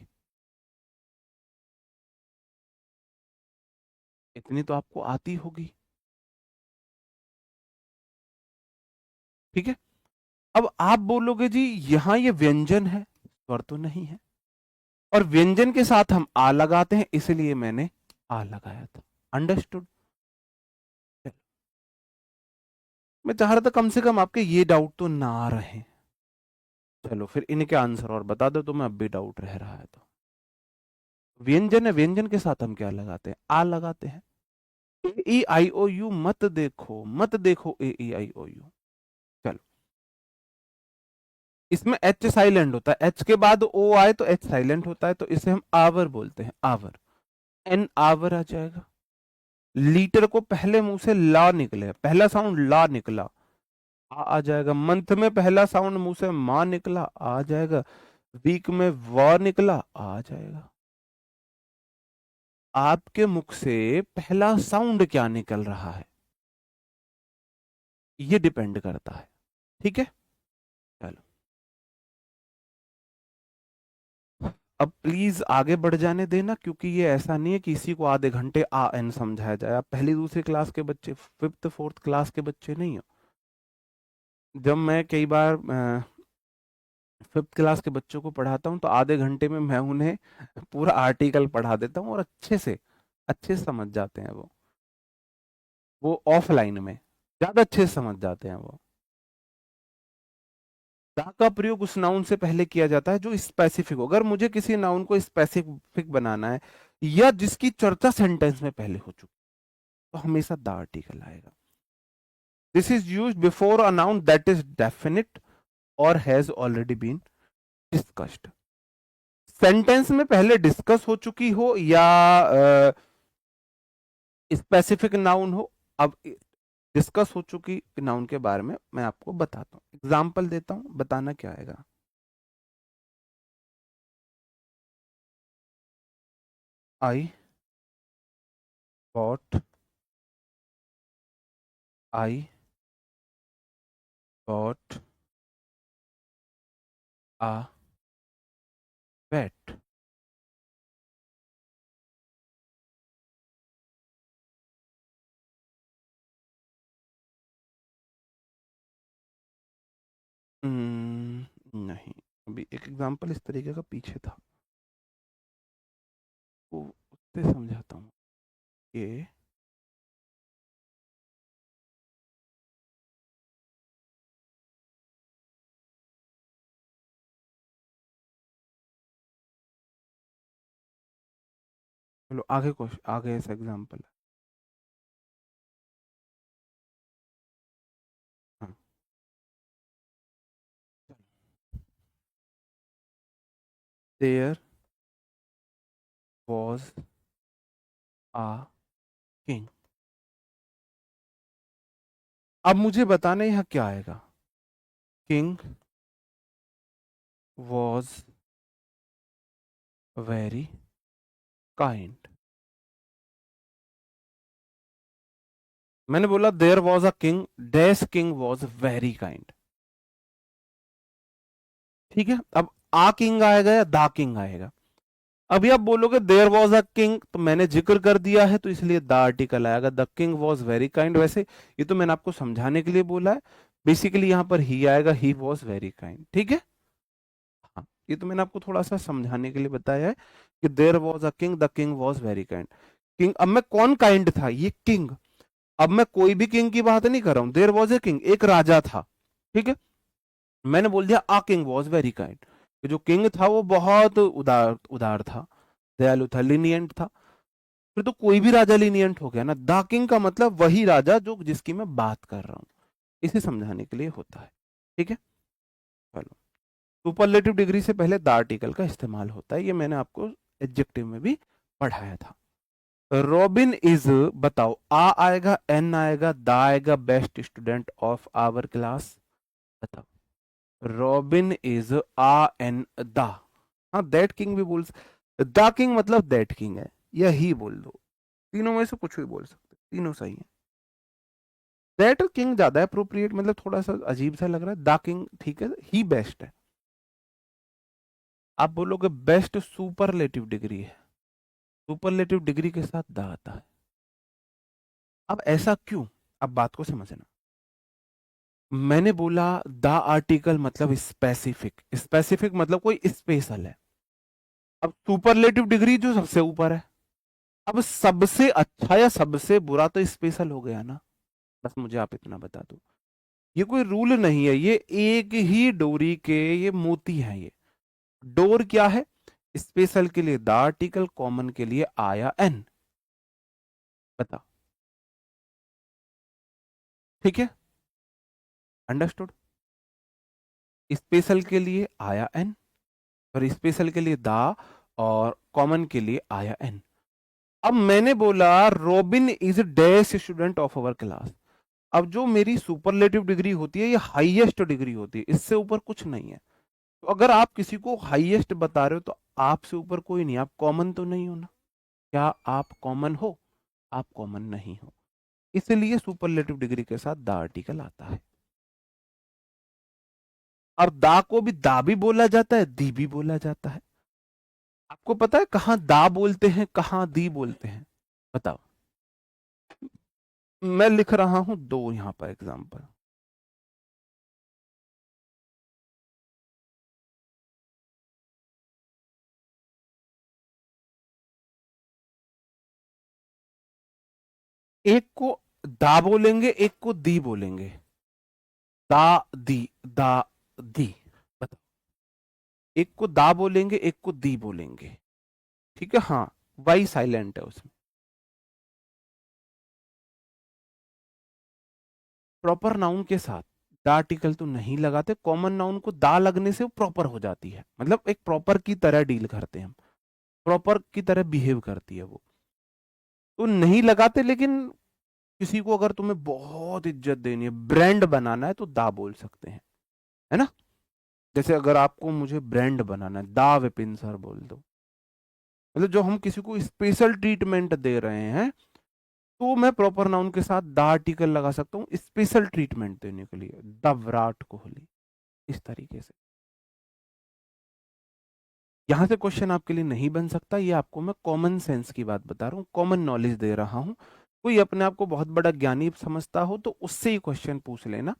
इतनी तो आपको आती होगी, ठीक है। अब आप बोलोगे जी यहां ये व्यंजन है, स्वर तो नहीं है, और व्यंजन के साथ हम आ लगाते हैं, इसलिए मैंने आ लगाया था। अंडरस्टूड? मैं चाह रहा था कम से कम आपके ये डाउट तो ना रहे। चलो फिर इनके आंसर और बता दो, तो मैं अब भी डाउट रह रहा है तो। व्यंजन है, व्यंजन के साथ हम क्या लगाते हैं, आ लगाते हैं। ए ई आई ओ यू मत देखो, मत देखो ए ई आई ओ यू। चलो इसमें एच साइलेंट होता है, एच के बाद ओ आए तो एच साइलेंट होता है, तो इसे हम आवर बोलते हैं, आवर। एन आवर आ जाएगा। लीटर को पहले मुंह से ला निकले, पहला साउंड ला निकला, आ जाएगा। मंथ में पहला साउंड मुंह से मां निकला, आ जाएगा। वीक में व निकला, आ जाएगा। आपके मुख से पहला साउंड क्या निकल रहा है, ये डिपेंड करता है। ठीक है, चलो अब प्लीज आगे बढ़ जाने देना, क्योंकि ये ऐसा नहीं है कि इसी को आधे घंटे आ एन समझाया जाए। आप पहली दूसरी क्लास के बच्चे, फिफ्थ फोर्थ क्लास के बच्चे नहीं हो। जब मैं कई बार फिफ्थ क्लास के बच्चों को पढ़ाता हूँ तो आधे घंटे में मैं उन्हें पूरा आर्टिकल पढ़ा देता हूँ, और अच्छे से समझ जाते हैं वो ऑफलाइन में ज्यादा अच्छे से समझ जाते हैं वो। दा का प्रयोग उस नाउन से पहले किया जाता है जो स्पेसिफिक हो। अगर मुझे किसी नाउन को स्पेसिफिक बनाना है या जिसकी चर्चा सेंटेंस में पहले हो चुकी, तो हमेशा द आर्टिकल आएगा। This is use before a noun that is definite और has already been discussed. Sentence में पहले डिस्कस हो चुकी हो या स्पेसिफिक नाउन हो, अब डिस्कस हो चुकी नाउन के बारे में मैं आपको बताता हूँ, एग्जाम्पल देता हूँ, बताना क्या आएगा। आई बॉट, आई बॉट आ पेट। नहीं, अभी एक एग्जाम्पल इस तरीके का पीछे था, वो उससे समझाता हूँ। ये चलो आगे क्वेश्चन, आगे ऐसा एग्जाम्पल है। हाँ, देयर वॉज आ किंग। अब मुझे बताना यहाँ क्या आएगा। King was very kind. मैंने बोला there was a king, dash king was very kind. ठीक है, अब आ किंग आएगा या दा किंग आएगा। अभी आप बोलोगे देयर वॉज अ किंग, तो मैंने जिक्र कर दिया है तो इसलिए द आर्टिकल आएगा। The king was very kind, वैसे ये तो मैंने आपको समझाने के लिए बोला है, बेसिकली यहां पर ही आएगा, ही वॉज वेरी काइंड। ठीक है, हाँ, ये तो मैंने आपको थोड़ा सा समझाने के लिए बताया है कि there was a king, the king was very kind. King, अब मैं कौन काइंड था, ये किंग। अब मैं कोई भी किंग की बात नहीं कर रहा हूं, देयर वॉज ए किंग, एक राजा था। ठीक है, मैंने बोल दिया आ किंग वॉज वेरी काइंड, जो किंग था वो बहुत उदार उदार था, दयालु था, लिनियंट था। फिर तो कोई भी राजा लीनियंट हो गया ना। द किंग का मतलब वही राजा जो जिसकी मैं बात कर रहा हूं, इसे समझाने के लिए होता है। ठीक है, चलो, सुपरलेटिव डिग्री से पहले द आर्टिकल का इस्तेमाल होता है, ये मैंने आपको एडजेक्टिव में भी पढ़ाया था। रॉबिन इज, बताओ, आ आएगा, एन आएगा, द आएगा, best student of our class. बताओ, Robin is a an the. हाँ, दैट किंग भी बोल, द किंग मतलब दैट किंग है, या ही बोल दो, तीनों में से कुछ भी बोल सकते, तीनों सही है। दैट किंग ज्यादा अप्रोप्रिएट, मतलब थोड़ा सा अजीब सा लग रहा है, द किंग ठीक है, ही बेस्ट है। आप बोलोगे बेस्ट सुपरलेटिव डिग्री है, सुपरलेटिव डिग्री के साथ द आता है। अब ऐसा क्यों, अब बात को समझना। मैंने बोला द आर्टिकल मतलब स्पेसिफिक, स्पेसिफिक मतलब कोई स्पेशल है। अब सुपरलेटिव डिग्री जो सबसे ऊपर है, अब सबसे अच्छा या सबसे बुरा तो स्पेशल हो गया ना। बस मुझे आप इतना बता दो, ये कोई रूल नहीं है, ये एक ही डोरी के ये मोती हैं ये। डोर क्या है, स्पेशल के लिए द आर्टिकल, कॉमन के लिए आया एन। बता, ठीक है, अंडरस्टूड। स्पेशल के लिए आया एन, और स्पेशल के लिए दा, और कॉमन के लिए आया एन। अब मैंने बोला robin is dash student of our class. अब जो मेरी सुपरलेटिव डिग्री होती है ये हाईएस्ट डिग्री होती है, इससे ऊपर कुछ नहीं है। तो अगर आप किसी को हाईएस्ट बता रहे हो तो आपसे ऊपर कोई नहीं, आप कॉमन तो नहीं हो ना। क्या आप कॉमन हो? आप कॉमन नहीं हो, इसलिए सुपरलेटिव डिग्री के साथ द आर्टिकल आता है। और दा को भी दा भी बोला जाता है, दी भी बोला जाता है। आपको पता है कहां दा बोलते हैं, कहां दी बोलते हैं? बताओ। मैं लिख रहा हूं दो यहां पर एग्जाम्पल। एक को दा बोलेंगे, एक को दी बोलेंगे। दा दी, दा दी। बताओ। एक को दा बोलेंगे, एक को दी बोलेंगे। ठीक है, हाँ। वाई साइलेंट है उसमें। प्रॉपर नाउन के साथ द आर्टिकल तो नहीं लगाते। कॉमन नाउन को दा लगने से वो प्रॉपर हो जाती है, मतलब एक प्रॉपर की तरह डील करते हैं हम, प्रॉपर की तरह बिहेव करती है वो, तो नहीं लगाते। लेकिन किसी को अगर तुम्हें बहुत इज्जत देनी है, ब्रांड बनाना है, तो दा बोल सकते हैं, है ना। जैसे अगर आपको मुझे ब्रांड बनाना है, दा विपिन सर बोल दो। मतलब जो हम किसी को स्पेशल ट्रीटमेंट दे रहे हैं, तो मैं प्रॉपर नाउन के साथ द आर्टिकल लगा सकता हूँ स्पेशल ट्रीटमेंट देने के लिए, द विराट कोहली, इस तरीके से। यहां से क्वेश्चन आपके लिए नहीं बन सकता, ये आपको मैं कॉमन सेंस की बात बता रहा हूँ, कॉमन नॉलेज दे रहा हूँ। कोई अपने आप को बहुत बड़ा ज्ञानी समझता हो तो उससे ही क्वेश्चन पूछ लेना,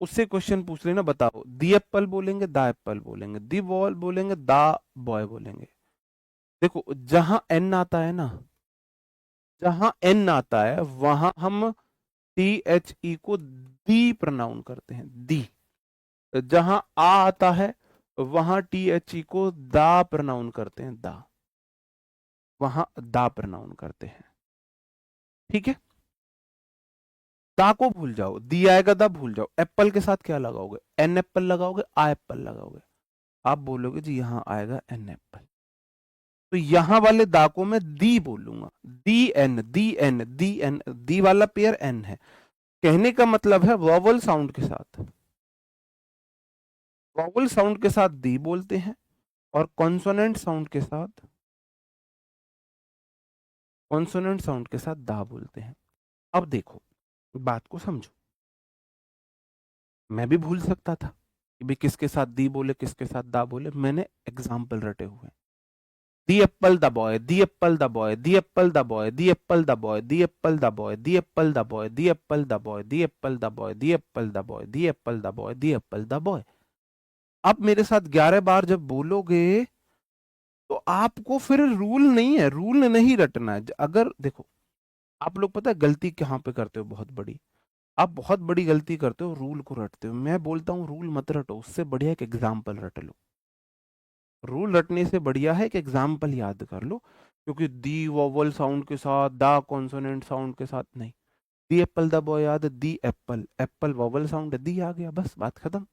उससे क्वेश्चन पूछ लेना। बताओ, दी एप्पल बोलेंगे, दा एप्पल बोलेंगे, दी बॉल बोलेंगे, दा बॉय बोलेंगे। देखो जहां एन आता है ना, जहां एन आता है वहां हम टी एच ई को दी प्रोनाउन करते हैं, दी। जहां आ आता है वहां टी एच ई को दा प्रोनाउन करते हैं, दा। वहां दा प्रोनाउन करते हैं। ठीक है, दा को भूल जाओ, दी आएगा दा भूल जाओ। एप्पल के साथ क्या लगाओगे? एन एप्पल लगाओगे, आ एप्पल लगाओगे। आप बोलोगे जी यहां आएगा एन एप्पल, तो यहां वाले दा को मैं दी बोलूंगा, दी एन, दी एन, दी एन, दी वाला पेयर एन है। कहने का मतलब है वॉवल साउंड के साथ, वॉवल साउंड के साथ दी बोलते हैं, और कॉन्सोनेंट साउंड के साथ, कॉन्सोनेंट साउंड के साथ दा बोलते हैं। अब देखो, बात को समझो। मैं भी भूल सकता था कि भाई किसके साथ दी बोले, किसके साथ दा बोले। मैंने एग्जाम्पल रटे हुए हैं। The apple the boy, the apple the boy, the apple the boy, the apple the boy, the apple the boy, the apple the boy, the apple the boy, the apple the boy, the apple the boy, the apple the boy, the apple the boy. आप मेरे साथ 11 बार जब बोलोगे तो आपको फिर rule नहीं है, रूल नहीं रटना है। अगर देखो, आप लोग पता है गलती कहाँ पे करते हो बहुत बड़ी, आप बहुत बड़ी गलती करते हो, रूल को रटते हो। मैं बोलता हूँ रूल मत रटो, उससे बढ़िया एक एग्जाम्पल रट लो। रूल रटने से बढ़िया है कि एग्जाम्पल याद कर लो, क्योंकि दी वोवल साउंड के साथ, दा कॉन्सोनेंट साउंड के साथ नहीं। दी एप्पल द बॉय याद है, the Apple, Apple vowel sound है, दी आ गया, बस बात खत्म।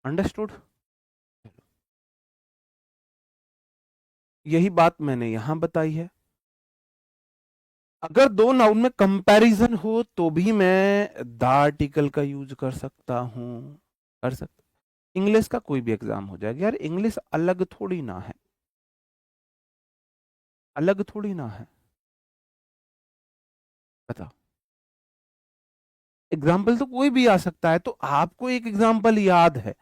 अंडरस्टूड? यही बात मैंने यहां बताई है। अगर दो नाउन में कंपैरिजन हो तो भी मैं द आर्टिकल का यूज कर सकता हूं, कर सकता। इंग्लिश का कोई भी एग्जाम हो जाएगा यार, इंग्लिश अलग थोड़ी ना है, अलग थोड़ी ना है। बताओ, एग्जाम्पल तो कोई भी आ सकता है, तो आपको एक एग्जाम्पल याद है,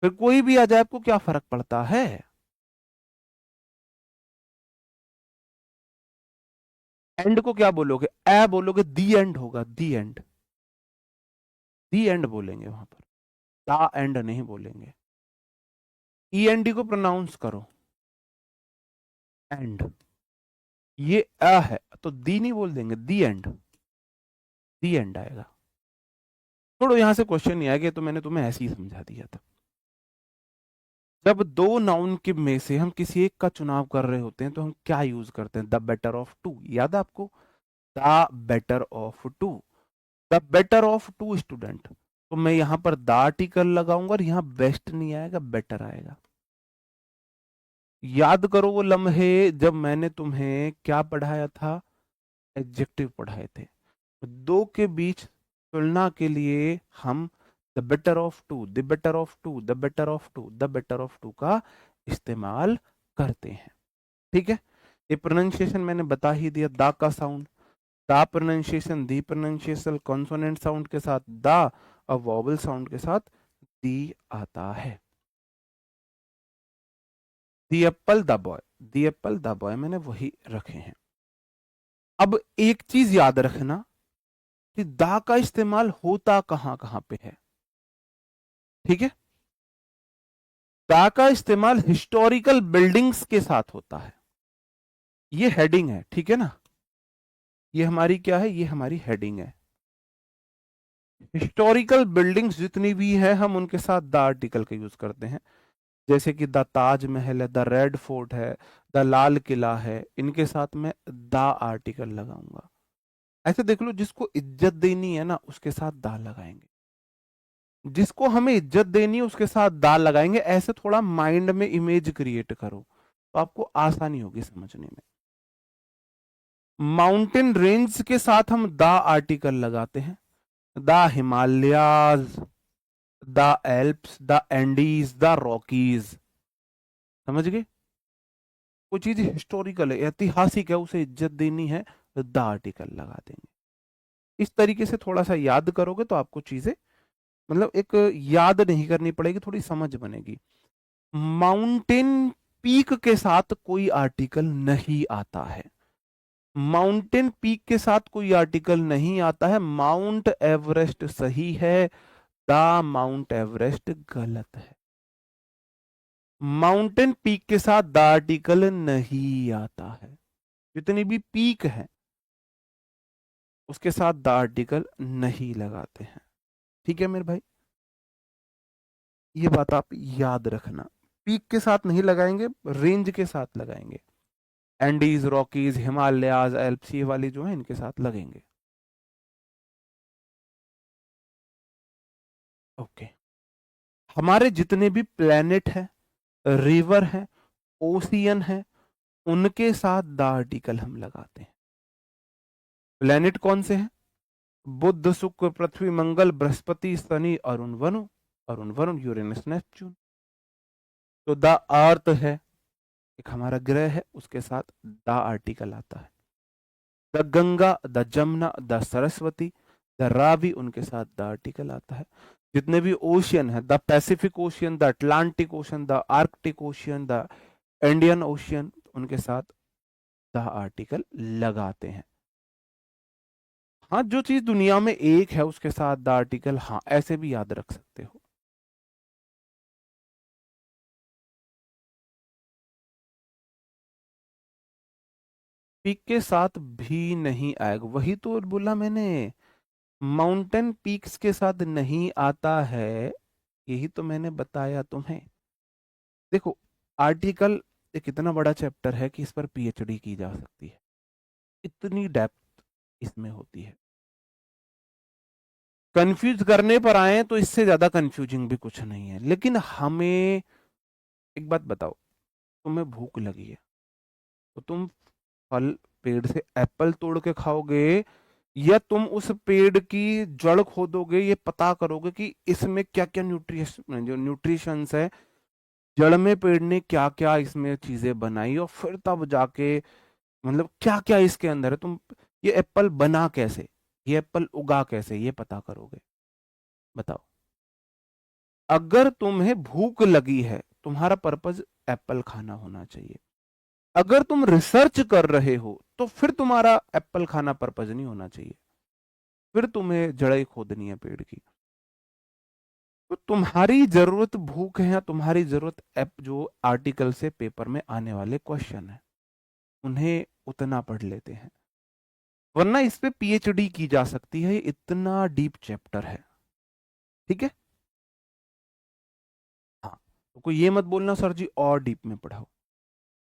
फिर कोई भी आ जाए आपको क्या फर्क पड़ता है? एंड को क्या बोलोगे? ए बोलोगे, दी एंड होगा, दी एंड, दी एंड बोलेंगे वहां पर, दा एंड नहीं बोलेंगे। ई एन डी को प्रोनाउंस करो, एंड। ये अ है तो दी नहीं बोल देंगे, दी एंड, दी एंड आएगा। छोड़ो, यहां से क्वेश्चन नहीं आएगा, तो मैंने तुम्हें ऐसे ही समझा दिया था। जब दो नाउन के में से हम किसी एक का चुनाव कर रहे होते हैं तो हम क्या यूज करते हैं? द बेटर ऑफ टू, याद है आपको? The better of two, the better of two student. तो मैं यहां पर द आर्टिकल लगाऊंगा और यहां बेस्ट नहीं आएगा, बेटर आएगा। याद करो वो लम्हे जब मैंने तुम्हें क्या पढ़ाया था, एडजेक्टिव पढ़ाए थे। दो के बीच तुलना के लिए हम the better of two, the better of two, the better of two, the better of two का इस्तेमाल करते हैं। ठीक है, ये प्रोनाउंसिएशन मैंने बता ही दिया। दा का साउंड, दा प्रोनाउंसिएशन, दी प्रोनाउंसिएशन कॉन्सोनेंट साउंड के साथ दा और वॉवल साउंड के साथ दी आता है। The apple the boy, the apple the boy मैंने वही रखे हैं। अब एक चीज याद रखना कि दा का इस्तेमाल होता कहां कहां पे है। ठीक है, दा का इस्तेमाल हिस्टोरिकल बिल्डिंग्स के साथ होता है। ये हेडिंग है, ठीक है ना, ये हमारी क्या है, ये हमारी हेडिंग है। हिस्टोरिकल बिल्डिंग्स जितनी भी है हम उनके साथ द आर्टिकल का यूज करते हैं। जैसे कि द ताजमहल है, द रेड फोर्ट है, द लाल किला है, इनके साथ में द आर्टिकल लगाऊंगा। ऐसे देख लो, जिसको इज्जत देनी है ना उसके साथ दा लगाएंगे, जिसको हमें इज्जत देनी है उसके साथ दा लगाएंगे। ऐसे थोड़ा माइंड में इमेज क्रिएट करो तो आपको आसानी होगी समझने में। माउंटेन रेंज के साथ हम द आर्टिकल लगाते हैं, the Himalayas, the Alps, the Andes, the Rockies. समझ गए, कोई चीज हिस्टोरिकल है, ऐतिहासिक है, उसे इज्जत देनी है, द आर्टिकल लगा देंगे। इस तरीके से थोड़ा सा याद करोगे तो आपको चीजें मतलब एक याद नहीं करनी पड़ेगी, थोड़ी समझ बनेगी। माउंटेन पीक के साथ कोई आर्टिकल नहीं आता है, माउंटेन पीक के साथ कोई आर्टिकल नहीं आता है। माउंट एवरेस्ट सही है, द माउंट एवरेस्ट गलत है। माउंटेन पीक के साथ द आर्टिकल नहीं आता है, जितनी भी पीक है उसके साथ द आर्टिकल नहीं लगाते हैं। ठीक है मेरे भाई, ये बात आप याद रखना। पीक के साथ नहीं लगाएंगे, रेंज के साथ लगाएंगे। एंडीज, रॉकीज, हिमालयाज, एल्प्स, ये वाली जो है इनके साथ लगेंगे। ओके, हमारे जितने भी प्लेनेट है, रिवर है, ओशियन है, उनके साथ द आर्टिकल हम लगाते हैं। प्लेनेट कौन से हैं? बुध, शुक्र, पृथ्वी, मंगल, बृहस्पति, शनि, अरुण, वरुण, अरुण, वरुण, यूरेनस, नेपच्यून। तो द अर्थ है, एक हमारा ग्रह है, उसके साथ द आर्टिकल आता है। The Ganga, the Jamuna, the Saraswati, the Ravi, उनके साथ द आर्टिकल आता है। जितने भी ओशियन है, the Pacific ocean, the Atlantic ocean, the Arctic ocean, the Indian ocean, उनके साथ द आर्टिकल लगाते हैं। हाँ, जो चीज दुनिया में एक है उसके साथ द आर्टिकल, हाँ ऐसे भी याद रख सकते हो। पीक के साथ भी नहीं आएगा, वही तो बोला मैंने, माउंटेन पीक्स के साथ नहीं आता है, यही तो मैंने बताया तुम्हें। देखो, आर्टिकल एक इतना बड़ा चैप्टर है कि इस पर पीएचडी की जा सकती है, इतनी डेप्थ इसमें होती है। कंफ्यूज करने पर आए तो इससे ज्यादा कंफ्यूजिंग भी कुछ नहीं है। लेकिन हमें एक बात बताओ, तुम्हें भूख लगी है तो तुम फल, पेड़ से एप्पल तोड़ के खाओगे, या तुम उस पेड़ की जड़ खोदोगे, ये पता करोगे कि इसमें क्या क्या न्यूट्रिशन, जो न्यूट्रिशंस है, जड़ में पेड़ ने क्या क्या इसमें चीजें बनाई, और फिर तब जाके मतलब क्या क्या इसके अंदर है, तुम ये एप्पल बना कैसे, ये एप्पल उगा कैसे, ये पता करोगे। बताओ, अगर तुम्हें भूख लगी है, तुम्हारा पर्पज एप्पल खाना होना चाहिए। अगर तुम रिसर्च कर रहे हो तो फिर तुम्हारा एप्पल खाना पर्पज नहीं होना चाहिए, फिर तुम्हें जड़ें खोदनी है पेड़ की। तो तुम्हारी जरूरत भूख है या तुम्हारी जरूरत एप जो आर्टिकल से पेपर में आने वाले क्वेश्चन है, उन्हें उतना पढ़ लेते हैं, वरना इस पे पीएचडी की जा सकती है, इतना डीप चैप्टर है। ठीक है, हाँ, तो कोई ये मत बोलना सर जी और डीप में पढ़ाओ।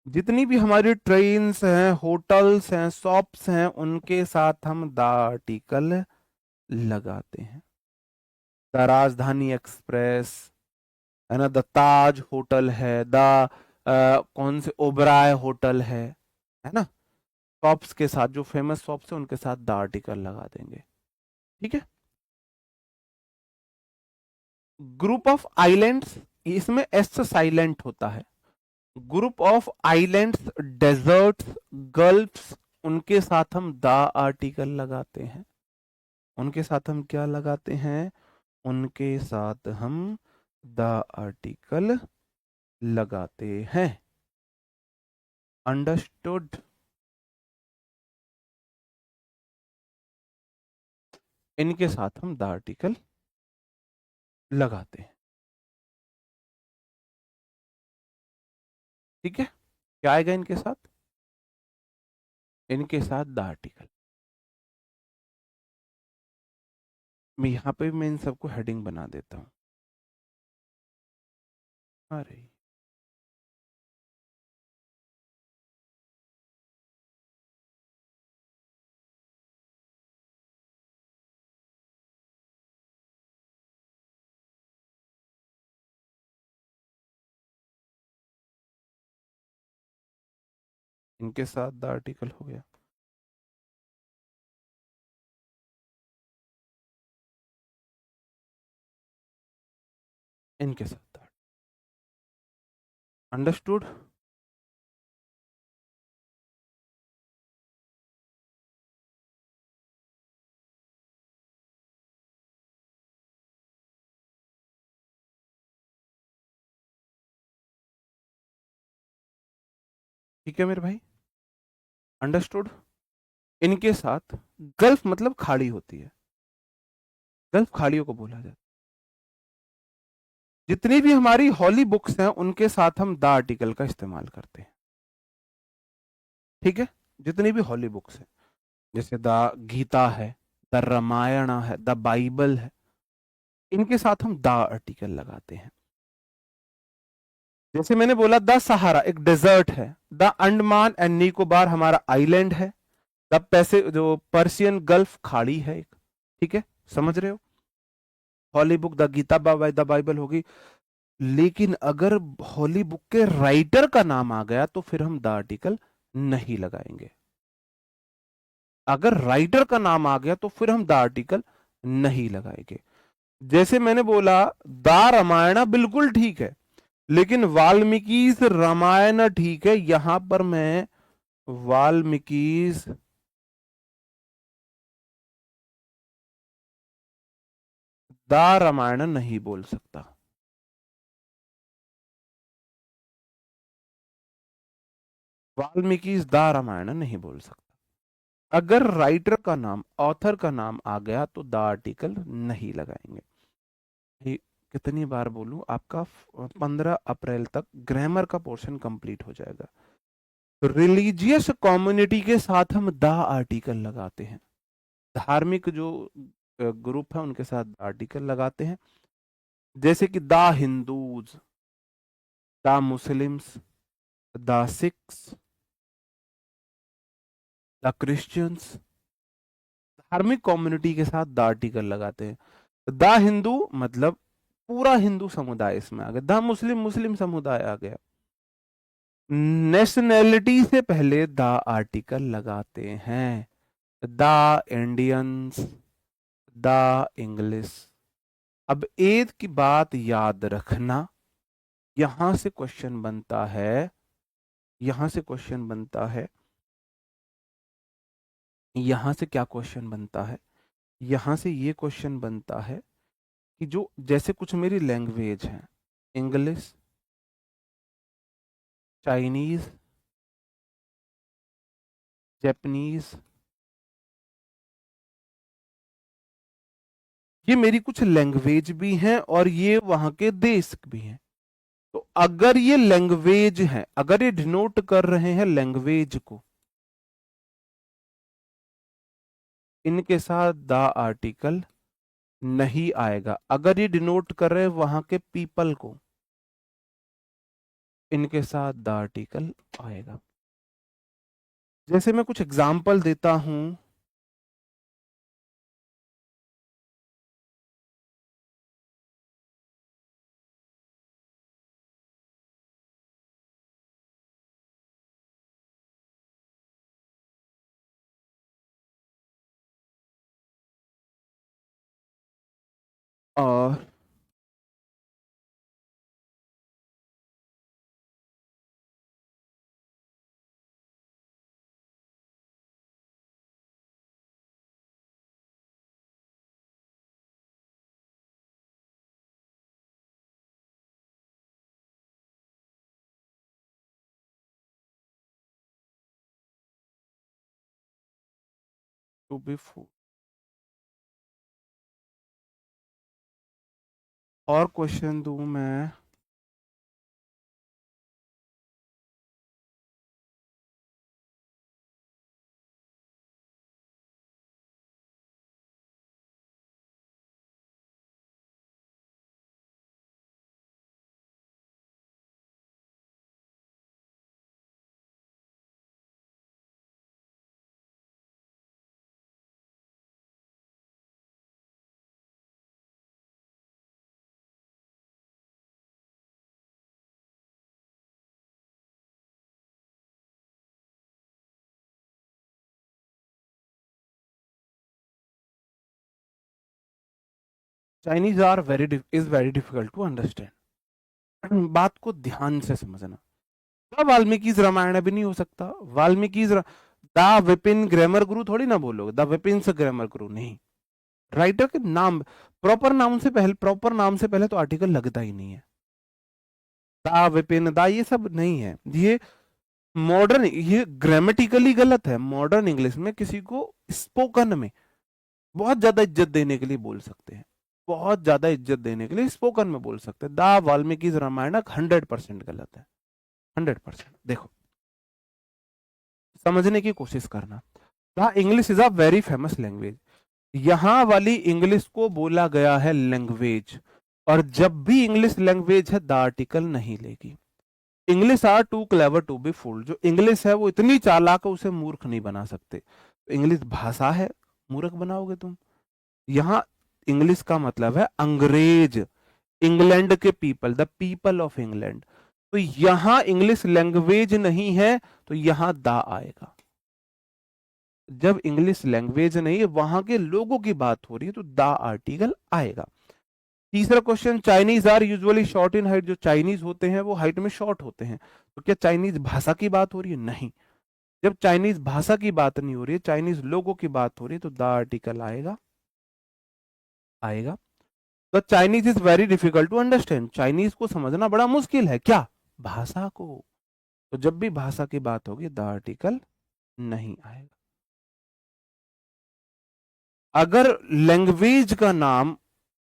जितनी भी हमारी ट्रेन्स हैं, होटल्स हैं, शॉप्स हैं, उनके साथ हम द आर्टिकल लगाते हैं। द राजधानी एक्सप्रेस है ना, द ताज होटल है, द कौन से ओबराय होटल है ना, शॉप्स के साथ जो फेमस शॉप्स है उनके साथ द आर्टिकल लगा देंगे। ठीक है। ग्रुप ऑफ आइलैंड्स, इसमें एस साइलेंट होता है। Group of islands, deserts, gulfs, उनके साथ हम द आर्टिकल लगाते हैं। उनके साथ हम क्या लगाते हैं? उनके साथ हम द आर्टिकल लगाते हैं। अंडरस्टूड? इनके साथ हम द आर्टिकल लगाते हैं। ठीक है। क्या आएगा इनके साथ? इनके साथ द आर्टिकल। मैं यहां पे मैं इन सबको हेडिंग बना देता हूं। अरे इनके साथ द आर्टिकल हो गया। इनके साथ अंडरस्टूड? ठीक है मेरे भाई, अंडरस्टूड? इनके साथ गल्फ मतलब खाड़ी होती है, गल्फ खाड़ियों को बोला जाता है। जितनी भी हमारी हॉली बुक्स हैं उनके साथ हम द आर्टिकल का इस्तेमाल करते हैं। ठीक है। जितनी भी हॉली बुक्स हैं, जैसे द गीता है, द रामायण है, द बाइबल है, इनके साथ हम द आर्टिकल लगाते हैं। जैसे मैंने बोला द सहारा एक डेजर्ट है, द अंडमान एंड निकोबार हमारा आइलैंड है, द पैसे जो पर्शियन गल्फ खाड़ी है एक। ठीक है, समझ रहे हो? Holy book the Gita the Bible होगी। लेकिन अगर हॉली बुक के राइटर का नाम आ गया तो फिर हम द आर्टिकल नहीं लगाएंगे। अगर राइटर का नाम आ गया तो फिर हम द आर्टिकल नहीं लगाएंगे। जैसे मैंने बोला द रामायण बिल्कुल ठीक है, लेकिन वाल्मीकि रामायण ठीक है, यहां पर मैं वाल्मीकि द रामायण नहीं बोल सकता। वाल्मीकि द रामायण नहीं बोल सकता। अगर राइटर का नाम, ऑथर का नाम आ गया तो द आर्टिकल नहीं लगाएंगे। ये कितनी बार बोलूं, आपका 15 अप्रैल तक ग्रामर का पोर्शन कंप्लीट हो जाएगा। रिलीजियस कम्युनिटी के साथ हम द आर्टिकल लगाते हैं। धार्मिक जो ग्रुप है उनके साथ आर्टिकल लगाते हैं, जैसे कि the Hindus, the Muslims, the Sikhs, the Christians, धार्मिक कम्युनिटी के साथ द आर्टिकल लगाते हैं। द हिंदू मतलब पूरा हिंदू समुदाय इसमें आ गया, द मुस्लिम मुस्लिम समुदाय आ गया। नेशनैलिटी से पहले द आर्टिकल लगाते हैं, द इंडियंस, द इंग्लिश। अब एक की बात याद रखना, यहां से क्वेश्चन बनता है, यहां से क्वेश्चन बनता है, यहां से क्या क्वेश्चन बनता है? यहां से ये क्वेश्चन बनता है कि जो जैसे कुछ मेरी लैंग्वेज है, इंग्लिश, चाइनीज, जापानीज, ये मेरी कुछ लैंग्वेज भी हैं और ये वहां के देश भी हैं। तो अगर ये लैंग्वेज है, अगर ये डिनोट कर रहे हैं लैंग्वेज को, इनके साथ द आर्टिकल नहीं आएगा। अगर ये डिनोट कर रहे हैं वहां के पीपल को, इनके साथ द आर्टिकल आएगा। जैसे मैं कुछ एग्जाम्पल देता हूं, और टू बी फूल, और क्वेश्चन दूं मैं? Chinese are very difficult to understand. बात को ध्यान से समझना। वाल्मीकि रामायण भी नहीं हो सकता। वाल्मीकि द विपिन ग्रामर गुरु थोड़ी ना बोलोगे, द विपिन से ग्रामर गुरु नहीं। राइटर के नाम, प्रॉपर नाम से पहले तो आर्टिकल लगता ही नहीं है। द विपिन द ये सब नहीं है। ये मॉडर्न, ये ग्रामेटिकली गलत है। मॉडर्न इंग्लिश में किसी को स्पोकन में बहुत ज्यादा इज्जत देने के लिए बोल सकते हैं, बहुत ज्यादा इज्जत देने के लिए स्पोकन में बोल सकते हैं। द वाल्मीकि रामायण 100% गलत है, 100%। देखो, समझने की कोशिश करना। The English is a very famous language. यहां वाली इंग्लिश को बोला गया है लैंग्वेज, और जब भी इंग्लिश लैंग्वेज है द आर्टिकल नहीं लेगी। English are too clever to be fooled. जो इंग्लिश है वो इतनी चालाक है, उसे मूर्ख नहीं बना सकते। इंग्लिश भाषा है, मूर्ख बनाओगे तुम? यहां इंग्लिश का मतलब है अंग्रेज, इंग्लैंड के people, the people of England. तो यहां इंग्लिश लैंग्वेज नहीं है, तो यहां दा आएगा। जब इंग्लिश लैंग्वेज नहीं है, वहां के लोगों की बात हो रही है, तो दा आर्टिकल आएगा। तीसरा question, Chinese are usually short in height. जो चाइनीज होते हैं वो हाइट में शॉर्ट होते हैं। तो क्या चाइनीज भाषा की बात हो रही है? नहीं। जब चाइनीज भाषा की बात नहीं हो रही है, चाइनीज लोगों की बात हो रही है, तो द आर्टिकल आएगा, आएगा। तो Chinese is very difficult to understand. Chinese को समझना बड़ा मुश्किल है। क्या? भाषा को। तो जब भी भाषा की बात होगी द आर्टिकल नहीं आएगा। अगर लैंग्वेज का नाम,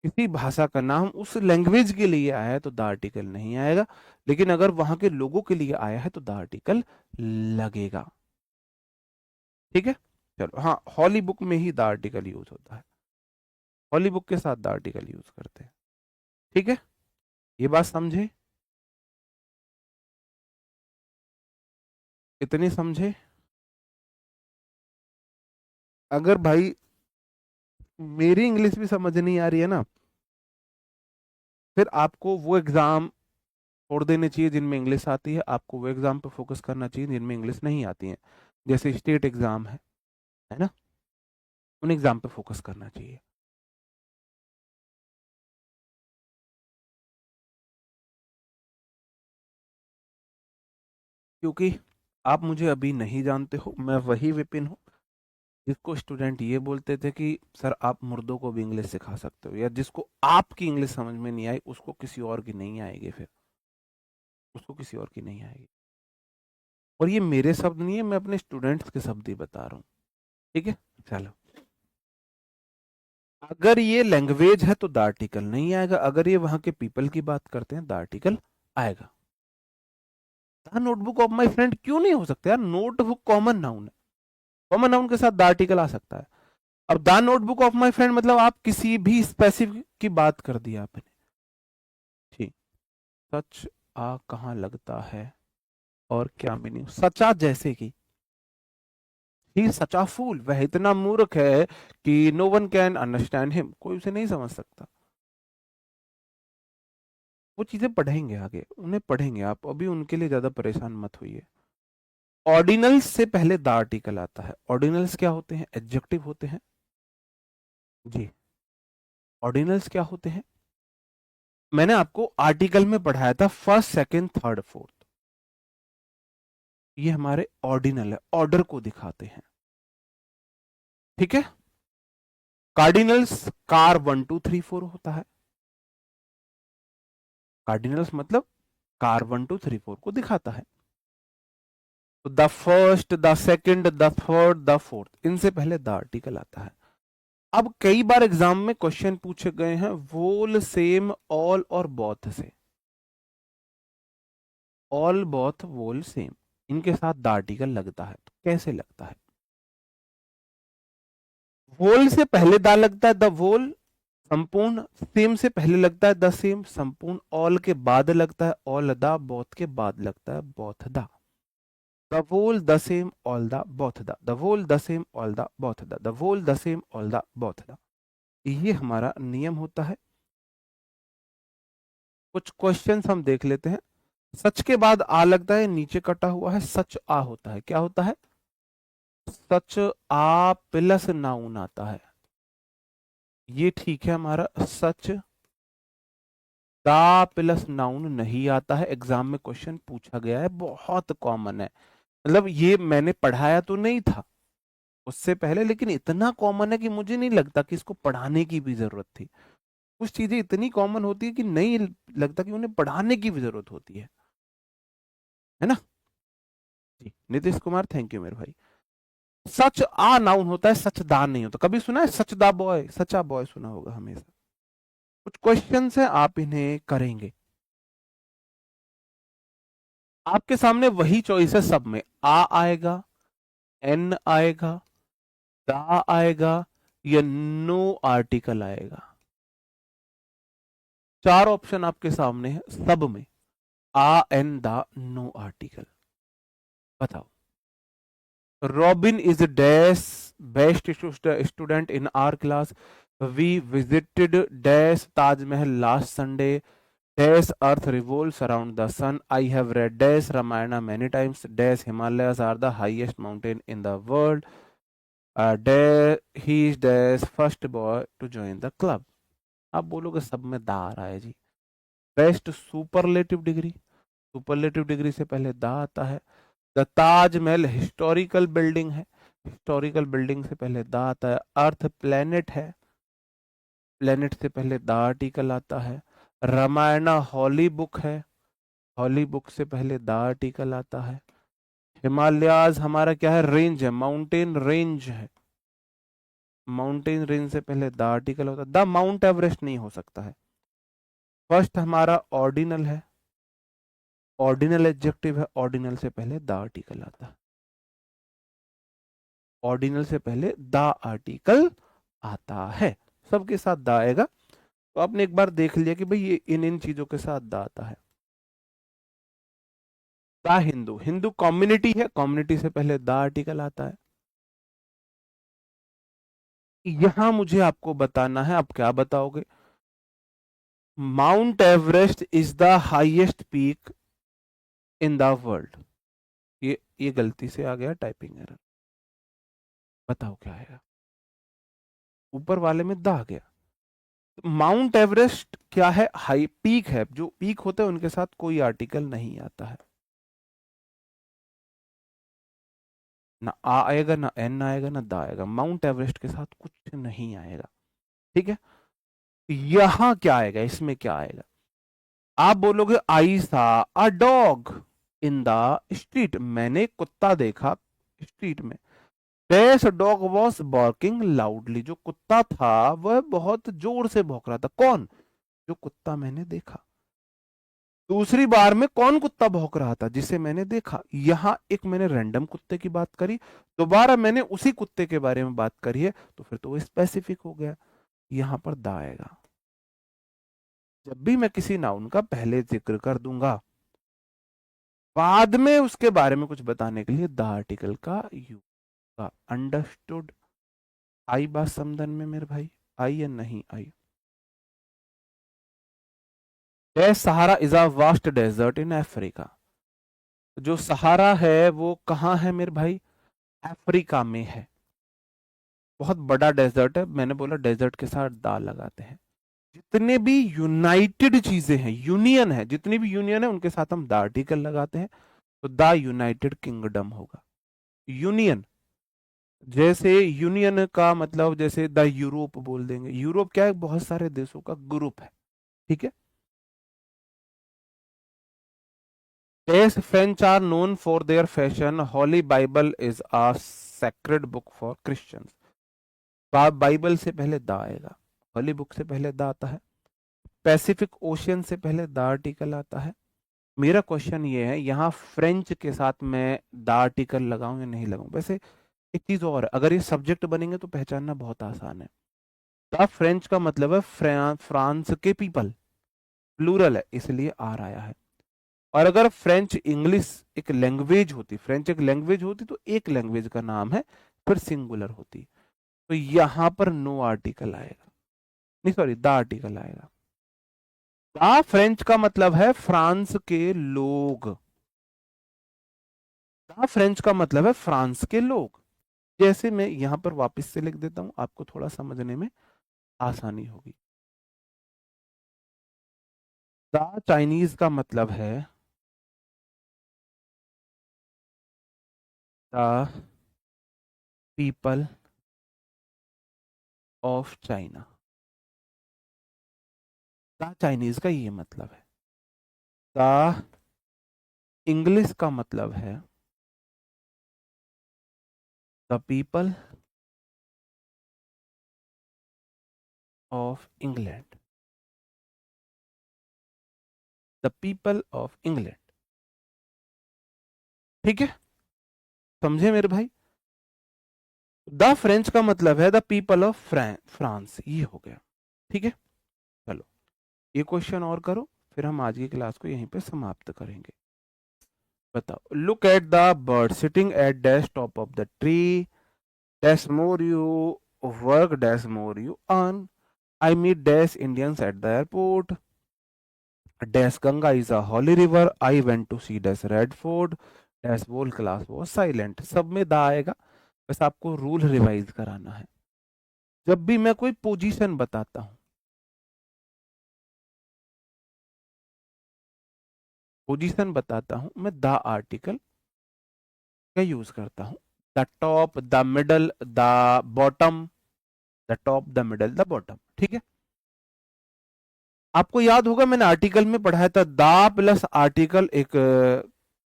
किसी भाषा का नाम उस लैंग्वेज के लिए आया है तो द आर्टिकल नहीं आएगा, लेकिन अगर वहां के लोगों के लिए आया है तो द आर्टिकल लगेगा। ठीक है, चलो। हाँ, हॉली बुक में ही द आर्टिकल यूज होता है, हॉली बुक के साथ द आर्टिकल यूज करते हैं। ठीक है, ये बात समझे? इतनी समझे? अगर भाई मेरी इंग्लिश भी समझ नहीं आ रही है ना, फिर आपको वो एग्जाम छोड़ देने चाहिए जिनमें इंग्लिश आती है। आपको वो एग्जाम पे फोकस करना चाहिए जिनमें इंग्लिश नहीं आती है। जैसे स्टेट एग्जाम है ना, उन एग्जाम पे फोकस करना चाहिए। क्योंकि आप मुझे अभी नहीं जानते हो, मैं वही विपिन हूँ जिसको स्टूडेंट ये बोलते थे कि सर आप मुर्दों को भी इंग्लिश सिखा सकते हो, या जिसको आपकी इंग्लिश समझ में नहीं आई उसको किसी और की नहीं आएगी, फिर उसको किसी और की नहीं आएगी। और ये मेरे शब्द नहीं है, मैं अपने स्टूडेंट्स के शब्द ही बता रहा हूँ। ठीक है, चलो। अगर ये लैंग्वेज है तो द आर्टिकल नहीं आएगा। अगर ये वहां के पीपल की बात करते हैं द आर्टिकल आएगा। The notebook of my friend क्यों नहीं हो सकता यार? नोटबुक कॉमन नाउन है, कॉमन नाउन के साथ द आर्टिकल आ सकता है। अब the notebook of my friend मतलब आप किसी भी स्पेसिफिक की बात कर दी आपने। ठीक। सच आ कहाँ लगता है और क्या मीनिंग? सचा जैसे कि ही सच आ फूल, वह इतना मूर्ख है कि no one can understand him, कोई उसे नहीं समझ सकता। वो चीजें पढ़ेंगे आगे, उन्हें पढ़ेंगे आप, अभी उनके लिए ज्यादा परेशान मत होइए। ऑर्डिनल्स से पहले द आर्टिकल आता है। ऑर्डिनल्स क्या होते हैं? एडजेक्टिव होते हैं जी। ऑर्डिनल्स क्या होते हैं? मैंने आपको आर्टिकल में पढ़ाया था फर्स्ट, सेकंड, थर्ड, फोर्थ। ये हमारे ऑर्डिनल है, ऑर्डर को दिखाते हैं, ठीक है। कार्डिनल्स कार 1 2 3 4 होता है। कार्डिनल्स मतलब कार 1 2 3 4 को दिखाता है। तो the first, the second, the third, the fourth, इनसे पहले द आर्टिकल आता है। अब कई बार एग्जाम में क्वेश्चन पूछे गए हैं वोल, सेम, ऑल और बोथ से। ऑल, बोथ, वोल, सेम, इनके साथ द आर्टिकल लगता है। तो कैसे लगता है? वोल से पहले द लगता है द वोल संपूर्ण, सेम से पहले लगता है द सेम संपूर्ण, ऑल के बाद लगता है ऑल द, बोथ के बाद लगता है both the. The whole, the same, all the, both the, the whole, the same, all the, both the, the whole, the same, all the, both the. ये हमारा नियम होता है। कुछ क्वेश्चंस हम देख लेते हैं। सच के बाद आ लगता है, नीचे कटा हुआ है, सच आ होता है। क्या होता है? सच आ प्लस नाउन आता है। ये ठीक है हमारा। सच दा प्लस नाउन नहीं आता है। एग्जाम में क्वेश्चन पूछा गया है, बहुत कॉमन है। मतलब ये मैंने पढ़ाया तो नहीं था उससे पहले, लेकिन इतना कॉमन है कि मुझे नहीं लगता कि इसको पढ़ाने की भी जरूरत थी। कुछ चीजें इतनी कॉमन होती है कि नहीं लगता कि उन्हें पढ़ाने की भी जरूरत होती है ना। जी नीतीश कुमार, थैंक यू मेरे भाई। सच आ नाउन होता है, सच दा नहीं होता। कभी सुना है सच दा बॉय, सचा बॉय सुना होगा हमेशा। कुछ क्वेश्चंस हैं, आप इन्हें करेंगे। आपके सामने वही चॉइस है सब में। आ आएगा, एन आएगा, दा आएगा, या नो आर्टिकल आएगा। चार ऑप्शन आपके सामने है सब में। A, an, the, no article. बताओ। Robin is dash best student in our class. We visited dash Taj Mahal last Sunday. Dash earth revolves around the sun. I have read dash Ramayan many times. Dash Himalayas are the highest mountain in the world. He is dash first boy to join the club. आप बोलोगे सब में दा आ रहा है जी। Best superlative degree, superlative degree से पहले दा आता है। द ताजमहल हिस्टोरिकल बिल्डिंग है, हिस्टोरिकल बिल्डिंग से पहले दा आता है। अर्थ प्लेनेट है, प्लेनेट से पहले दा आर्टिकल आता है। रामायण हॉली बुक है, हॉली बुक से पहले दा आर्टिकल आता है। हिमालयाज हमारा क्या है? रेंज है, माउंटेन रेंज है, माउंटेन रेंज से पहले द आर्टिकल होता है। द माउंट एवरेस्ट नहीं हो सकता है। फर्स्ट हमारा ऑर्डिनल है, ऑर्डिनल एडजेक्टिव है, ऑर्डिनल से पहले द आर्टिकल आता है। ऑर्डिनल से पहले द आर्टिकल आता है, सबके साथ द आएगा। तो आपने एक बार देख लिया कि भाई ये इन इन चीजों के साथ द आता है। द हिंदू, हिंदू कम्युनिटी है, कम्युनिटी से पहले द आर्टिकल आता है। यहां मुझे आपको बताना है, आप क्या बताओगे? Mount Everest is the highest peak in the world. ये गलती से आ गया, टाइपिंग एरर। बताओ क्या आएगा? ऊपर वाले में द आ गया। माउंट एवरेस्ट क्या है? हाई पीक है। जो पीक होते हैं उनके साथ कोई आर्टिकल नहीं आता है। ना आ आएगा, ना एन आएगा, ना द आएगा। माउंट एवरेस्ट के साथ कुछ नहीं आएगा, ठीक है। यहां क्या आएगा? इसमें क्या आएगा? आप बोलोगे I saw a dog in the street. मैंने कुत्ता देखा स्ट्रीट में। Dash dog was barking loudly. जो कुत्ता था वह बहुत जोर से भौंक रहा था। कौन? जो कुत्ता मैंने देखा। दूसरी बार में कौन कुत्ता भौंक रहा था? जिसे मैंने देखा। यहां एक मैंने रैंडम कुत्ते की बात करी, दोबारा मैंने उसी कुत्ते के बारे में बात करी है, तो फिर तो वो स्पेसिफिक हो गया। यहां पर द आएगा। जब भी मैं किसी नाउन का पहले जिक्र कर दूंगा, बाद में उसके बारे में कुछ बताने के लिए द आर्टिकल का यूज का। अंडरस्टूड? आई बात समझन में मेरे भाई? आई या नहीं आई? Dash Sahara is a vast desert in Africa. जो सहारा है वो कहाँ है मेरे भाई? अफ्रीका में है। बहुत बड़ा डेजर्ट है। मैंने बोला डेजर्ट के साथ दा लगाते हैं। जितने भी यूनाइटेड चीजें हैं, यूनियन है, जितनी भी यूनियन है उनके साथ हम द आर्टिकल लगाते हैं, तो द यूनाइटेड किंगडम होगा। यूनियन, जैसे यूनियन का मतलब जैसे द यूरोप बोल देंगे, यूरोप क्या है, बहुत सारे देशों का ग्रुप है, ठीक है। As French are known for their fashion, Holy Bible is a sacred book for Christians. Bible से पहले द आएगा, होली बुक से पहले द आता है, पैसिफिक ओशियन से पहले द आर्टिकल आता है। मेरा क्वेश्चन ये है, यहाँ फ्रेंच के साथ मैं द आर्टिकल लगाऊं या नहीं लगाऊं? वैसे एक चीज और है, अगर ये सब्जेक्ट बनेंगे तो पहचानना बहुत आसान है। द फ्रेंच का मतलब है फ्रांस के पीपल, प्लूरल है इसलिए आर आया है। और अगर फ्रेंच इंग्लिश एक लैंग्वेज होती, फ्रेंच एक लैंग्वेज होती तो एक लैंग्वेज का नाम है, फिर सिंगुलर होती, तो यहां पर नो आर्टिकल आएगा, नहीं सॉरी द आर्टिकल आएगा। द फ्रेंच का मतलब है फ्रांस के लोग, द फ्रेंच का मतलब है फ्रांस के लोग। जैसे मैं यहां पर वापस से लिख देता हूं, आपको थोड़ा समझने में आसानी होगी। द चाइनीज का मतलब है the people of China, the Chinese का ये मतलब है। द इंग्लिश का मतलब है the people of England, the people of England, ठीक है, समझे मेरे भाई। द फ्रेंच का मतलब है द पीपल ऑफ फ्रांस, ये हो गया, ठीक है। चलो ये क्वेश्चन और करो, फिर हम आज की क्लास को यहीं पे समाप्त करेंगे। बताओ, look at the bird sitting at dash top of the tree, dash more you work, dash more you earn, I meet dash Indians at the airport, dash Ganga is a holy river, I went to see dash red fort, dash whole class वो साइलेंट। सब में the आएगा, बस आपको rule revise कराना है। जब भी मैं कोई पोजीशन बताता हूं, पोजीशन बताता हूं, मैं द आर्टिकल का यूज करता हूं। The top, the middle, the bottom, the top, the middle, the bottom, ठीक है। आपको याद होगा मैंने आर्टिकल में पढ़ाया था, द प्लस आर्टिकल एक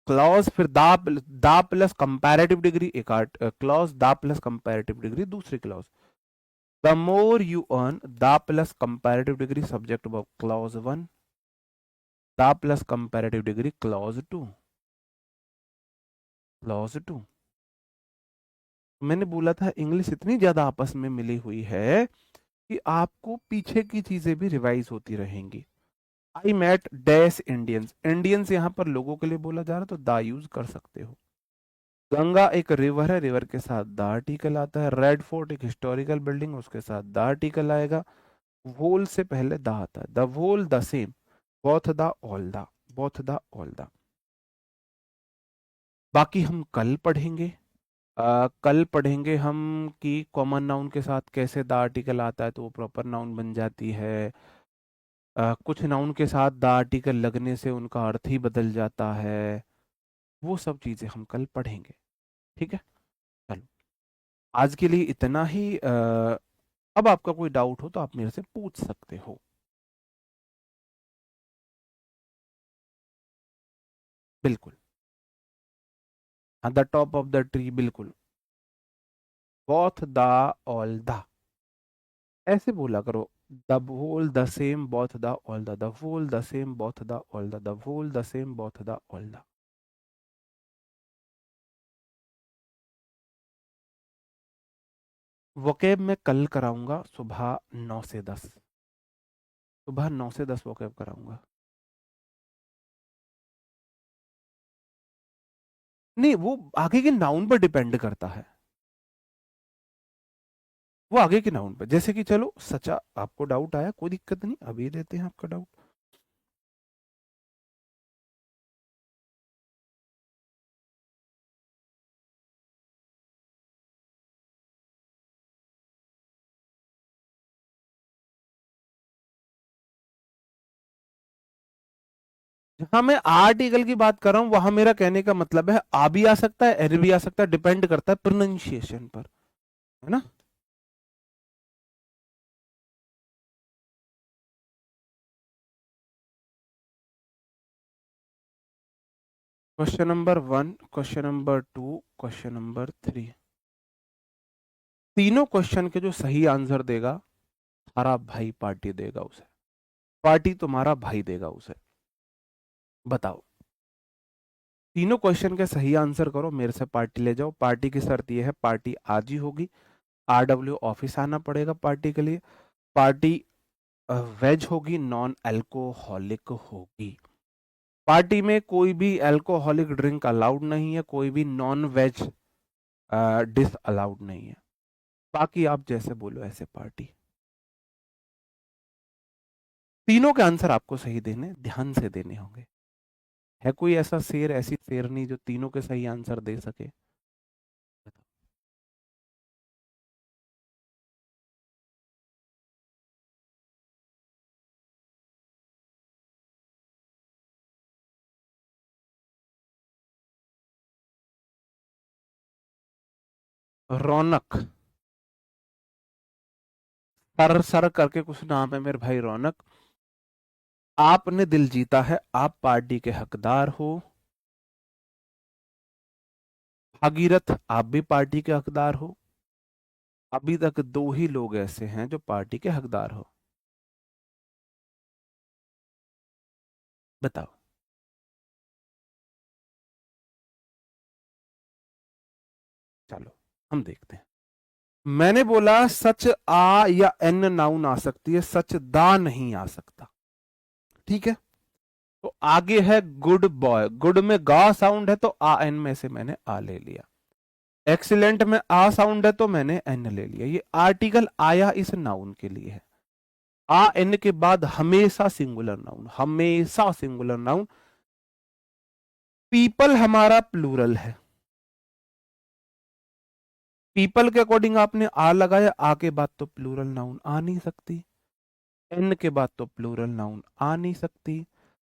क्लॉज, फिर द प्लस कंपैरेटिव डिग्री एक clause, the plus comparative degree दूसरी clause. The more you earn, the plus comparative degree subject verb clause one, the plus comparative degree clause two, clause two. मैंने बोला था English इतनी ज्यादा आपस में मिली हुई है कि आपको पीछे की चीजें भी रिवाइज होती रहेंगी। I met dash Indians, Indians यहाँ पर लोगों के लिए बोला जा रहा है तो दा यूज कर सकते हो। गंगा एक रिवर है, रिवर के साथ द आर्टिकल आता है। रेड फोर्ट एक हिस्टोरिकल बिल्डिंग, उसके साथ द आर्टिकल आएगा। वोल से पहले द आता है, the whole, the same, both the, all the, both the, all the. बाकी हम कल पढ़ेंगे, कल पढ़ेंगे हम कि कॉमन नाउन के साथ कैसे द आर्टिकल आता है तो वो प्रॉपर नाउन बन जाती है। कुछ नाउन के साथ द आर्टिकल लगने से उनका अर्थ ही बदल जाता है, वो सब चीजें हम कल पढ़ेंगे, ठीक है। चलो आज के लिए इतना ही। अब आपका कोई डाउट हो तो आप मेरे से पूछ सकते हो। बिल्कुल, हाँ, the top of the tree, बिल्कुल। बोथ द, ऑल द, ऐसे बोला करो। The whole, the same, both the, all the whole, the same, both the, all the whole, the same, both the, all the. Vocab में कल कराऊंगा सुबह 9 से 10, सुबह 9 से 10 वोकेब कराऊंगा। नहीं, वो आगे के नाउन पर डिपेंड करता है, वो आगे के नाउन पर। जैसे कि चलो सचा, आपको डाउट आया, कोई दिक्कत नहीं, अभी देते हैं आपका डाउट। जहां मैं आर्टिकल की बात कर रहा हूं वहां मेरा कहने का मतलब है आ भी आ सकता है, एर भी आ सकता है, डिपेंड करता है प्रोनाउंसिएशन पर, है ना। Question number 1, question number 2, question number 3, तीनों क्वेश्चन के जो सही आंसर देगा हमारा भाई पार्टी देगा उसे, पार्टी तुम्हारा भाई देगा उसे। बताओ, तीनों क्वेश्चन के सही आंसर करो, मेरे से पार्टी ले जाओ। पार्टी की शर्त यह है, पार्टी आज ही होगी, RW ऑफिस आना पड़ेगा पार्टी के लिए। पार्टी वेज होगी, नॉन अल्कोहलिक होगी। पार्टी में कोई भी अल्कोहलिक ड्रिंक अलाउड नहीं है, कोई भी नॉन वेज डिश अलाउड नहीं है। बाकी आप जैसे बोलो ऐसे पार्टी। तीनों के आंसर आपको सही देने, ध्यान से देने होंगे। है कोई ऐसा शेर, ऐसी शेरनी जो तीनों के सही आंसर दे सके? रौनक, सर सर करके कुछ नाम है मेरे भाई, रौनक। आपने दिल जीता है, आप पार्टी के हकदार हो। भागीरथ, आप भी पार्टी के हकदार हो। अभी तक दो ही लोग ऐसे हैं जो पार्टी के हकदार हो। बताओ। चलो हम देखते हैं। मैंने बोला सच आ या एन नाउन आ सकती है, सच दा नहीं आ सकता। ठीक है, तो आगे है गुड बॉय। गुड में गा साउंड है तो आ एन में से मैंने आ ले लिया। एक्सीलेंट में आ साउंड है तो मैंने एन ले लिया। ये आर्टिकल आया इस नाउन के लिए है। आ एन के बाद हमेशा सिंगुलर नाउन, हमेशा सिंगुलर नाउन। पीपल हमारा प्लूरल है। पीपल के अकॉर्डिंग आपने आ लगाया, आ के बाद तो प्लूरल नाउन आ नहीं सकती। एन के बाद तो प्लूरल नाउन आ नहीं सकती।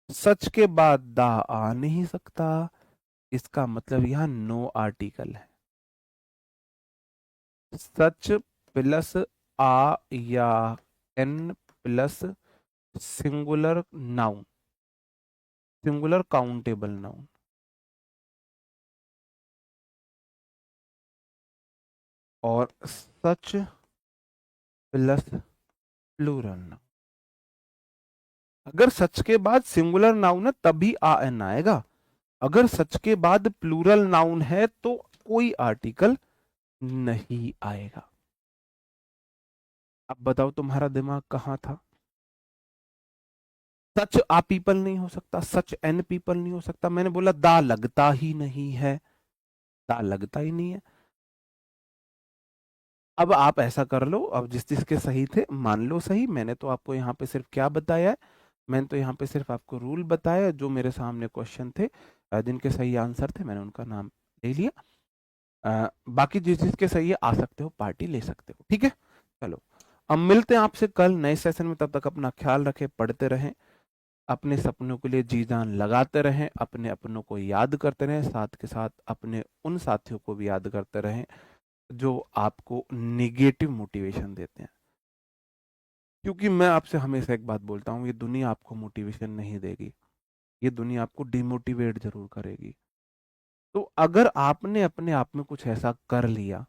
सच के बाद दा आ नहीं सकता। इसका मतलब यहां नो आर्टिकल है। सच प्लस आ या an plus singular noun, singular countable noun, और सच प्लस प्लूरल नाउन। अगर सच के बाद सिंगुलर नाउन है तभी आ एन आएगा। अगर सच के बाद प्लूरल नाउन है तो कोई आर्टिकल नहीं आएगा। अब बताओ तुम्हारा दिमाग कहां था? सच आ पीपल नहीं हो सकता, सच एन पीपल नहीं हो सकता। मैंने बोला दा लगता ही नहीं है, दा लगता ही नहीं है। अब आप ऐसा कर लो, अब जिस जिसके सही थे मान लो सही। मैंने तो आपको यहाँ पे सिर्फ क्या बताया है, मैंने तो यहाँ पे सिर्फ आपको रूल बताया। जो मेरे सामने क्वेश्चन थे जिनके सही आंसर थे मैंने उनका नाम ले लिया। बाकी जिस जिसके सही है आ सकते हो, पार्टी ले सकते हो। ठीक है, चलो अब मिलते हैं आपसे कल नए सेशन में। तब तक अपना ख्याल रखें, पढ़ते रहें, अपने सपनों के लिए जी जान लगाते रहें, अपने अपनों को याद करते रहें, साथ के साथ अपने उन साथियों को भी याद करते रहें जो आपको निगेटिव मोटिवेशन देते हैं। क्योंकि मैं आपसे हमेशा एक बात बोलता हूँ, ये दुनिया आपको मोटिवेशन नहीं देगी, ये दुनिया आपको डिमोटिवेट जरूर करेगी। तो अगर आपने अपने आप में कुछ ऐसा कर लिया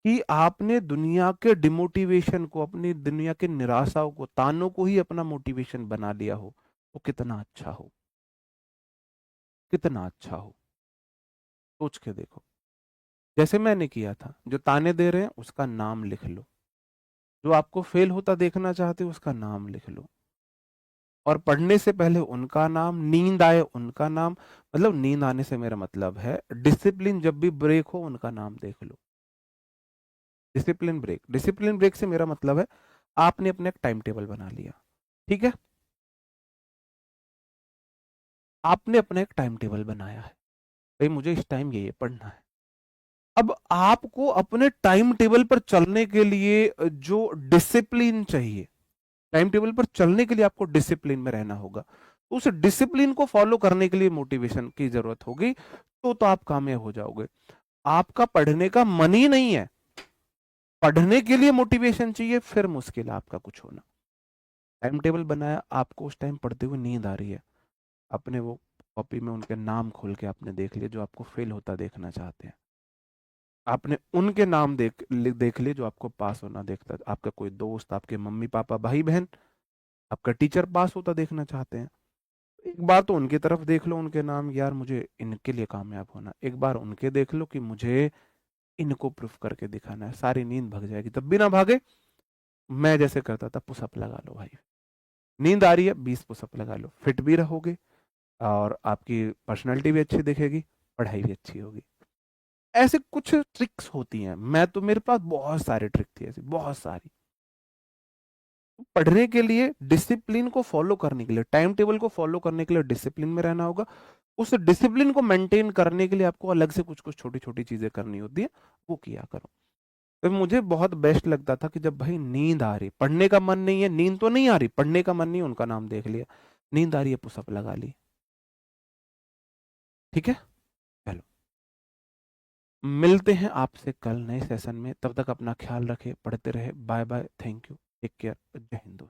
कि आपने दुनिया के डिमोटिवेशन को, अपनी दुनिया के निराशाओं को, तानों को ही अपना मोटिवेशन बना लिया हो, तो कितना अच्छा हो, कितना अच्छा हो। सोच के देखो, जैसे मैंने किया था। जो ताने दे रहे हैं उसका नाम लिख लो, जो आपको फेल होता देखना चाहते हो उसका नाम लिख लो, और पढ़ने से पहले उनका नाम, नींद आए उनका नाम, मतलब नींद आने से मेरा मतलब है डिसिप्लिन जब भी ब्रेक हो उनका नाम देख लो। डिसिप्लिन ब्रेक, डिसिप्लिन ब्रेक से मेरा मतलब है आपने अपने एक टाइम टेबल बना लिया। ठीक है, आपने अपना एक टाइम टेबल बनाया है, भाई मुझे इस टाइम ये पढ़ना है। अब आपको अपने टाइम टेबल पर चलने के लिए जो डिसिप्लिन चाहिए, टाइम टेबल पर चलने के लिए आपको डिसिप्लिन में रहना होगा। उस डिसिप्लिन को फॉलो करने के लिए मोटिवेशन की जरूरत होगी, तो आप कामयाब हो जाओगे। आपका पढ़ने का मन ही नहीं है, पढ़ने के लिए मोटिवेशन चाहिए, फिर मुश्किल है आपका कुछ होना। टाइम टेबल बनाया, आपको उस टाइम पढ़ते हुए नींद आ रही है, अपने वो कॉपी में उनके नाम खोल के आपने देख लिए जो आपको फेल होता देखना चाहते हैं, आपने उनके नाम देख लिए जो आपको पास होना देखता, आपका कोई दोस्त, आपके मम्मी पापा भाई बहन, आपका टीचर पास होता देखना चाहते हैं। एक बार तो उनकी तरफ देख लो, उनके नाम, यार मुझे इनके लिए कामयाब होना, एक बार उनके देख लो कि मुझे इनको प्रूफ करके दिखाना है, सारी नींद भाग जाएगी। तब भी ना भागे, मैं जैसे करता था, पुशअप लगा लो भाई, नींद आ रही है 20 पुशअप लगा लो, फिट भी रहोगे और आपकी पर्सनैलिटी भी अच्छी दिखेगी, पढ़ाई भी अच्छी होगी। ऐसे कुछ ट्रिक्स होती हैं, मैं तो, मेरे पास बहुत सारी ट्रिक थी ऐसी, बहुत सारी। पढ़ने के लिए डिसिप्लिन को फॉलो करने के लिए, टाइम टेबल को फॉलो करने के लिए डिसिप्लिन में रहना होगा। उस डिसिप्लिन को मेंटेन करने के लिए आपको अलग से कुछ कुछ छोटी छोटी चीजें करनी होती है, वो किया करो। तो मुझे बहुत बेस्ट लगता था कि जब भाई नींद आ रही, पढ़ने का मन नहीं है, नींद तो नहीं आ रही, पढ़ने का मन नहीं, उनका नाम देख लिया, नींद आ रही है, पुशअप लगा ली, ठीक है। चलो, मिलते हैं आपसे कल नए सेशन में, तब तक अपना ख्याल रखें, पढ़ते रहे, bye bye, thank you, take care, जय हिंद।